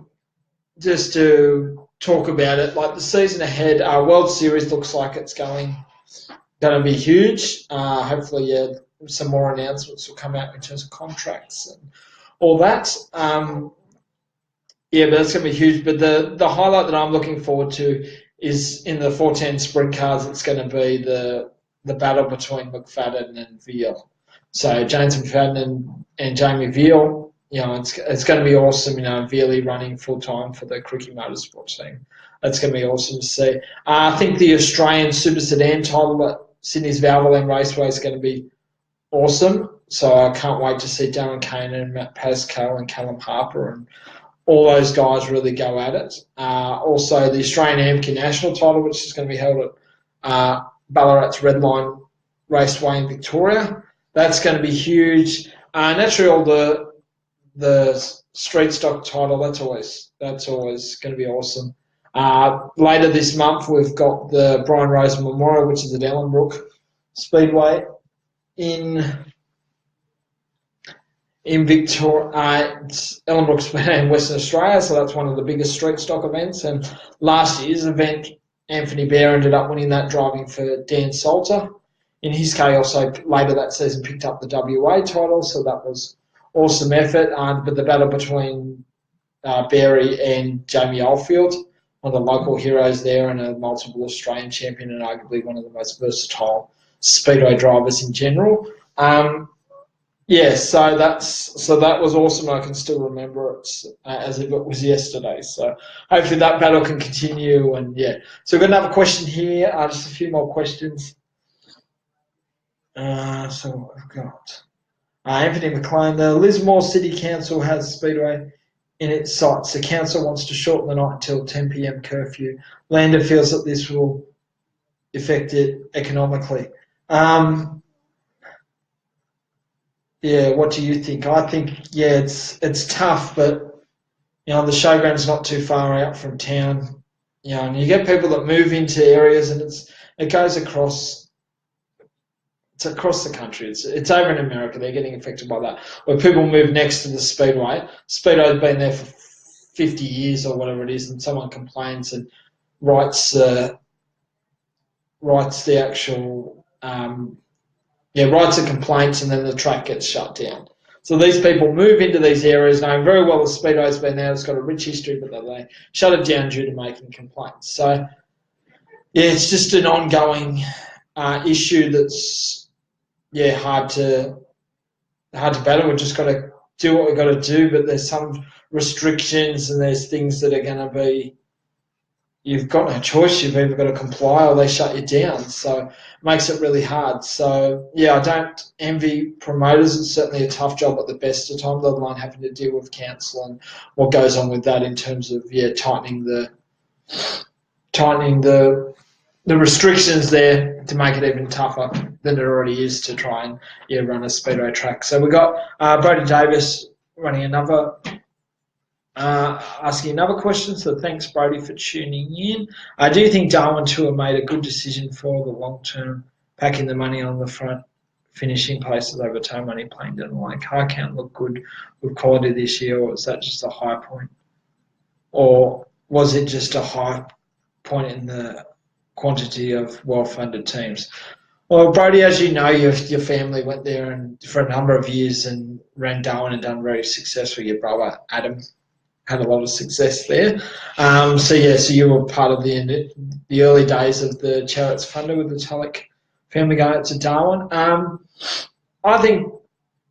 talk about it, like the season ahead, World Series looks like it's going to be huge. Hopefully, some more announcements will come out in terms of contracts and all that. But that's going to be huge. But the highlight that I'm looking forward to is in the 410 sprint cars. It's going to be the battle between McFadden and Veal. So James McFadden and Jamie Veal. It's going to be awesome, Veely running full-time for the Cricket Motorsports team. That's going to be awesome to see. I think the Australian Super Sedan title at Sydney's Valvoline Raceway is going to be awesome. So I can't wait to see Darren Kanan, Matt Pascal and Callum Harper and all those guys really go at it. Also, the Australian AMCA National title, which is going to be held at Ballarat's Redline Raceway in Victoria. That's going to be huge. Naturally, all the street stock title, that's always going to be awesome. Later this month, we've got the Brian Rose Memorial, which is at Ellenbrook Speedway in Victoria. It's Ellenbrook Speedway in Western Australia, so that's one of the biggest street stock events. And last year's event, Anthony Bear ended up winning that, driving for Dan Salter. In his case, also later that season picked up the WA title, so that was awesome effort. But the battle between Barry and Jamie Oldfield, one of the local heroes there and a multiple Australian champion and arguably one of the most versatile speedway drivers in general. Yeah, so that was awesome. I can still remember it as if it was yesterday. So hopefully that battle can continue. And yeah, so we've got another question here. Just a few more questions. So I've got Anthony McLean. The Lismore City Council has Speedway in its sights. The council wants to shorten the night until 10 p.m. curfew. Lander feels that this will affect it economically. Yeah, what do you think? I think yeah, it's tough, but the showground's not too far out from town. And you get people that move into areas, and it goes across. It's across the country. It's over in America. They're getting affected by that. Where people move next to the speedway. Speedway's been there for 50 years or whatever it is, and someone complains and writes the actual writes a complaint, and then the track gets shut down. So these people move into these areas knowing very well the speedway's been there. It's got a rich history, but they shut it down due to making complaints. So yeah, it's just an ongoing issue that's hard to battle. We've just got to do what we've got to do, but there's some restrictions and there's things that are going to be, you've got no choice. You've either got to comply or they shut you down. So it makes it really hard. So yeah, I don't envy promoters. It's certainly a tough job at the best of times, let alone having to deal with council and what goes on with that in terms of tightening the restrictions there to make it even tougher than it already is to try and run a speedway track. So we've got Brody Davis running asking another question. So thanks, Brody, for tuning in. Do you think Darwin Tour made a good decision for the long term, packing the money on the front, finishing places over tow money, playing down the lane? Car count looked good with quality this year, or was that just a high point? Or was it just a high point in the quantity of well-funded teams? Well, Brody, as you know, your family went there and for a number of years and ran Darwin and done very successfully. Your brother, Adam, had a lot of success there. So you were part of the early days of the Chariots Funder with the Tulloch family going out to Darwin. I think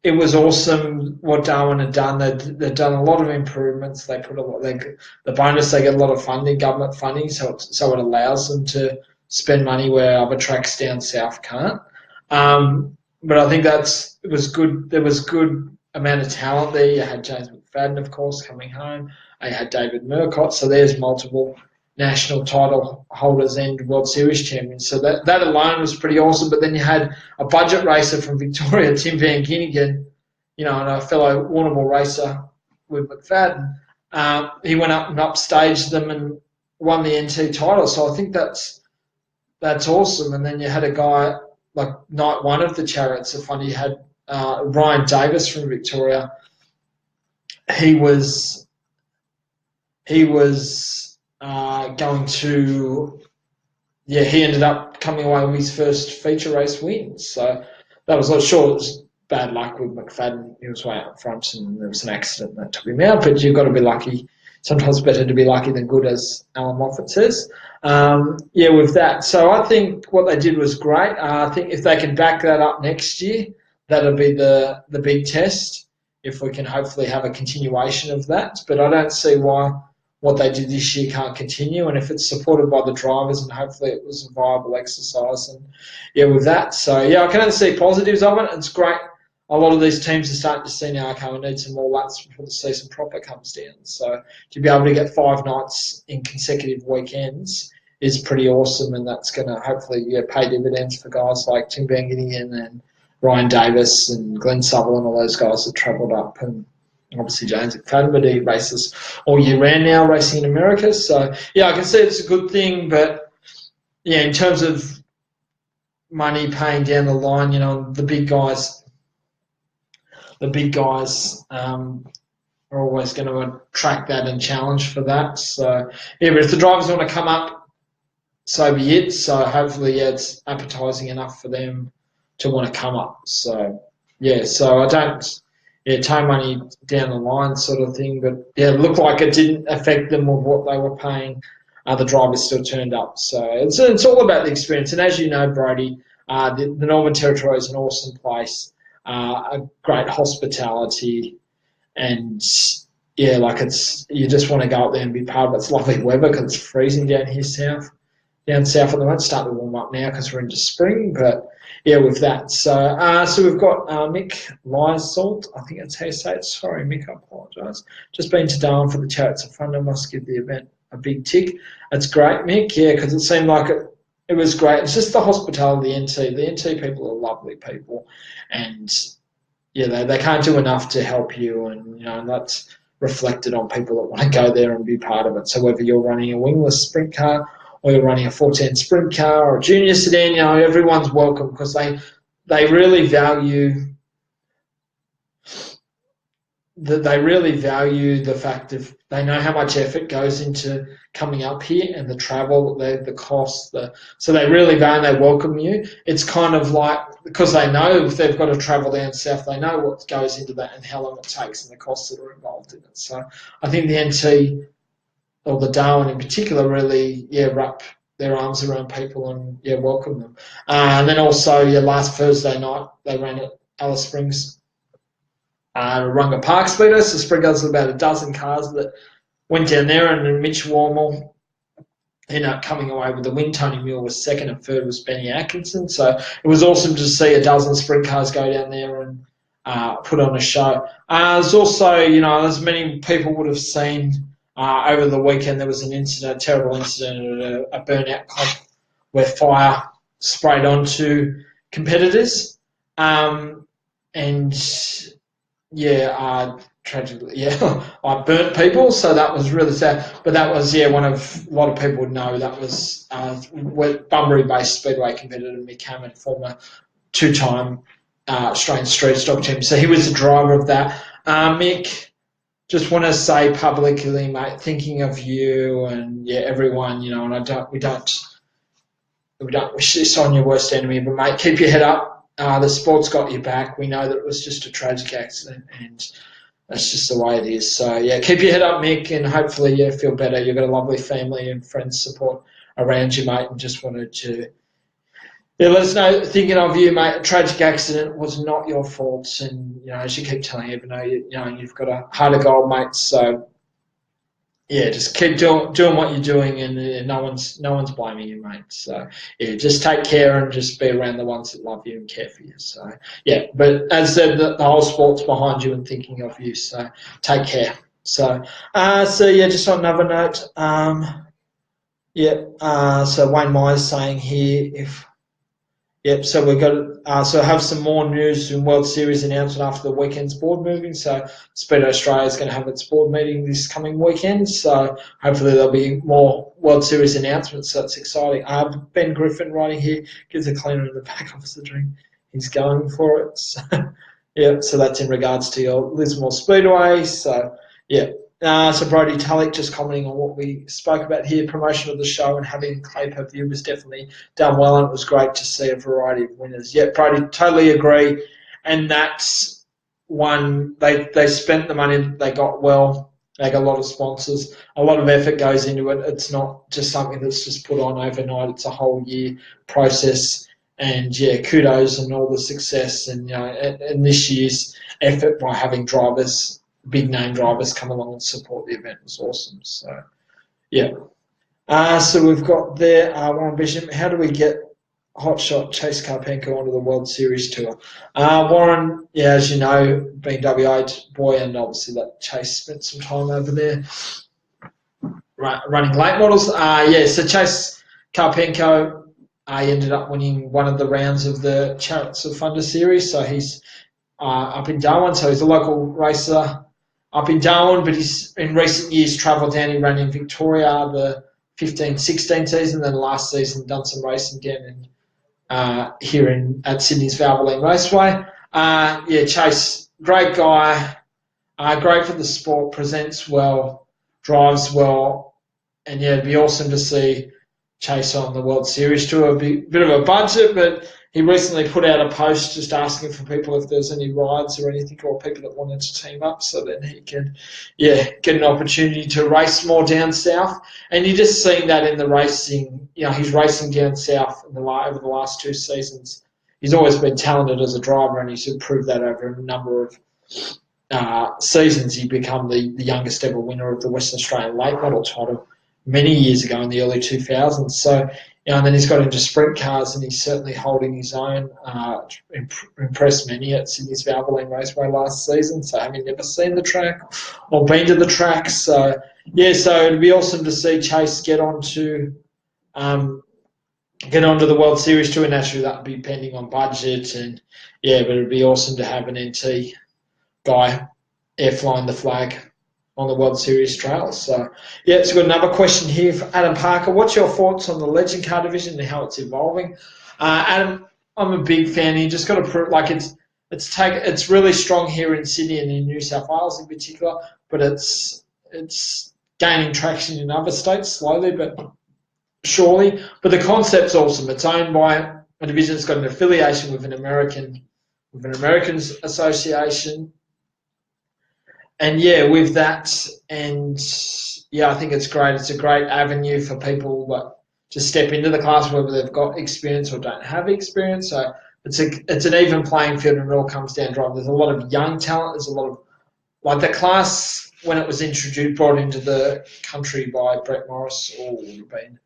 it was awesome what Darwin had done. They'd done a lot of improvements. They put the bonus, they get a lot of funding, government funding, so it allows them to spend money where other tracks down south can't. But I think it was good. There was good amount of talent there. You had James McFadden, of course, coming home. You had David Murcott. So there's multiple national title holders and World Series champions. So that alone was pretty awesome. But then you had a budget racer from Victoria, Tim Van Ginnigan, and a fellow Warrnambool racer with McFadden. He went up and upstaged them and won the NT title. So I think that's awesome. And then you had a guy like night one of the Chariots of Fun. You had Ryan Davis from Victoria. He was going to, he ended up coming away with his first feature race win. So that was, it was bad luck with McFadden. He was way up front and there was an accident that took him out, but you've got to be lucky. Sometimes better to be lucky than good, as Alan Moffat says. With that. So I think what they did was great. I think if they can back that up next year, that'll be the big test, if we can hopefully have a continuation of that. But I don't see why what they did this year can't continue, and if it's supported by the drivers, and hopefully it was a viable exercise. And with that. So I can only see positives of it. It's great. A lot of these teams are starting to see now, okay, we need some more laps before the season proper comes down. So to be able to get 5 nights in consecutive weekends is pretty awesome, and that's going to hopefully pay dividends for guys like Tim Van Ginnigan and Ryan Davis and Glenn Sutherland, all those guys that travelled up, and obviously James McFadden, but he races all year round now, racing in America. So, I can see it's a good thing, but, in terms of money paying down the line, the big guys are always going to attract that and challenge for that. So, but if the drivers want to come up, so be it. So hopefully, it's appetising enough for them to want to come up. So, so I don't, tow money down the line sort of thing, but it looked like it didn't affect them with what they were paying. The drivers still turned up. So it's all about the experience. And as you know, Brody, the Northern Territory is an awesome place. a great hospitality, and yeah, like you just want to go up there and be part of it. It's lovely weather because it's freezing down south at the moment. Start to warm up now because we're into spring, but yeah, with that. So we've got Mick Lysalt, I think that's how you say it. Sorry, Mick, I apologise. Just been to Darwin for the Chariots of Thunder. Must give the event a big tick. That's great, Mick. Yeah, because it seemed like it was great. It's just the hospitality of the NT. The NT people are lovely people, and yeah, they can't do enough to help you, and that's reflected on people that want to go there and be part of it. So whether you're running a wingless sprint car or you're running a 410 sprint car or a junior sedan, everyone's welcome because they really value the fact of they know how much effort goes into coming up here and the travel, the cost, so they really value and they welcome you. It's kind of like, because they know if they've got to travel down south, they know what goes into that and how long it takes and the costs that are involved in it. So I think the NT, or the Darwin in particular, really, wrap their arms around people and, welcome them. And then also, last Thursday night, they ran at Alice Springs, Runga Park Speedway. So Springer's about a dozen cars that went down there, and then Mitch Warmel ended up coming away with the win. Tony Muir was second, and third was Benny Atkinson. So it was awesome to see a dozen sprint cars go down there and put on a show. There's also, as many people would have seen over the weekend, there was a terrible incident at a burnout club where fire sprayed onto competitors. Tragically, I burnt people, so that was really sad. But that was, one of a lot of people would know that was Bunbury-based speedway competitor Mick Hammond, former two-time Australian Street Stock champion. So he was the driver of that. Mick, just want to say publicly, mate, thinking of you and everyone, and we don't wish this on your worst enemy, but mate, keep your head up. The sport's got your back. We know that it was just a tragic accident, and that's just the way it is. So, keep your head up, Mick, and hopefully you feel better. You've got a lovely family and friends support around you, mate, and just wanted to let us know, thinking of you, mate. A tragic accident was not your fault, and, as you keep telling everyone, you've got a heart of gold, mate. So, just keep doing what you're doing, and no one's blaming you, mate. So just take care and just be around the ones that love you and care for you. So but as I said, the whole sport's behind you and thinking of you. So take care. So just on another note, so Wayne Myers saying here so we've got so have some more news in World Series announcement after the weekend's board meeting. So Speed Australia is going to have its board meeting this coming weekend. So hopefully there'll be more World Series announcements. So that's exciting. Ben Griffin writing here gives a cleaner in the back office a drink. He's going for it. So, so that's in regards to your Lismore Speedway. So so Brodie Tulloch just commenting on what we spoke about here. Promotion of the show and having Clay per view was definitely done well, and it was great to see a variety of winners. Brodie, totally agree. And that's one, they spent the money they got well. They got a lot of sponsors. A lot of effort goes into it. It's not just something that's just put on overnight. It's a whole year process. And kudos and all the success and this year's effort by having drivers, big name drivers, come along and support the event was awesome. So so we've got there Warren Bishop. How do we get Hotshot Chase Karpenko onto the World Series tour? Warren, as you know, being W8 boy, and obviously that Chase spent some time over there running late models. So Chase Karpenko, he ended up winning one of the rounds of the Chariots of Thunder series. So he's up in Darwin. So he's a local racer up in Darwin, but he's in recent years travelled down. He ran in Victoria the 15-16 season, then last season done some racing again here at Sydney's Valvoline Raceway. Chase, great guy, great for the sport, presents well, drives well, and it'd be awesome to see Chase on the World Series tour. A bit of a budget, but he recently put out a post just asking for people if there's any rides or anything, or people that wanted to team up, so then he can, get an opportunity to race more down south. And you're just seeing that in the racing. He's racing down south over the last two seasons. he's always been talented as a driver, and he's improved that over a number of seasons. He became the youngest ever winner of the Western Australian late model title many years ago in the early 2000s. So, and then he's got into sprint cars, and he's certainly holding his own. Impressed many at Sydney's Valvoline Raceway last season. So, having never seen the track or been to the track, so yeah, so it'd be awesome to see Chase get onto the World Series too, and naturally that would be pending on budget, and yeah, but it'd be awesome to have an NT guy air flying the flag on the World Series trails. So yeah, it's got another question here for Adam Parker. What's your thoughts on the legend car division and how it's evolving? Adam, I'm a big fan. You just got to prove, like, it's really strong here in Sydney and in New South Wales in particular, but it's gaining traction in other states slowly but surely. But the concept's awesome. It's owned by a division that's got an affiliation with an American association. And yeah, with that, and yeah, I think it's great. It's a great avenue for people to step into the class, whether they've got experience or don't have experience. So it's an even playing field, and it all comes down to driving. There's a lot of young talent. There's a lot of, like, the class when it was brought into the country by Brett Morris, would have been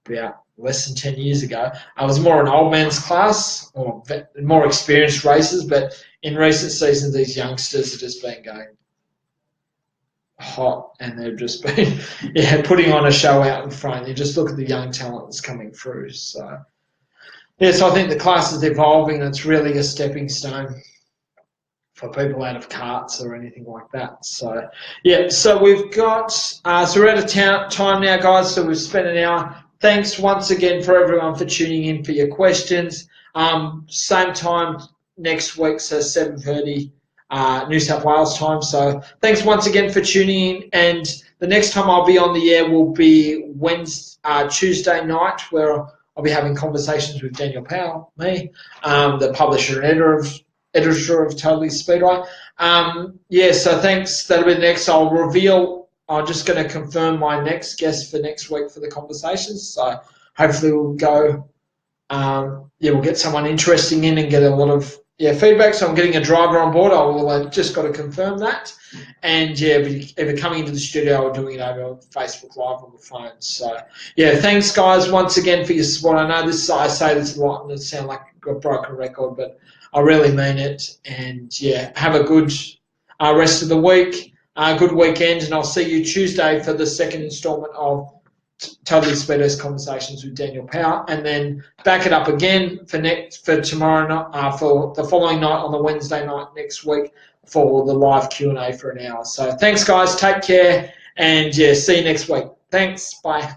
about less than 10 years ago. It was more an old man's class, or more experienced racers. But in recent seasons, these youngsters have just been going hot, and they've just been putting on a show out in front. You just look at the young talent that's coming through. So yeah, so I think the class is evolving, and it's really a stepping stone for people out of karts or anything like that. So yeah, so we've got so we're out of time now, guys. So we've spent an hour. Thanks once again for everyone for tuning in for your questions. Same time next week, so 7:30. New South Wales time. So thanks once again for tuning in, and the next time I'll be on the air will be Tuesday night, where I'll be having conversations with Daniel Powell, the publisher and editor of Totally Speedway. Yeah, so thanks. That'll be the next. I'm just going to confirm my next guest for next week for the conversations. So hopefully we'll go, we'll get someone interesting in and get a lot of feedback. So I'm getting a driver on board. I've just got to confirm that. And either coming into the studio or doing it over Facebook Live on the phone. So yeah, thanks guys once again for your support. I know I say this a lot and it sounds like a broken record, but I really mean it. And yeah, have a good rest of the week, good weekend, and I'll see you Tuesday for the second instalment of Totally Speedway's Conversations with Daniel Powell, and then back it up again for tomorrow night, for the following night on the Wednesday night next week for the live Q&A for an hour. So thanks guys, take care, and yeah, see you next week. Thanks, bye.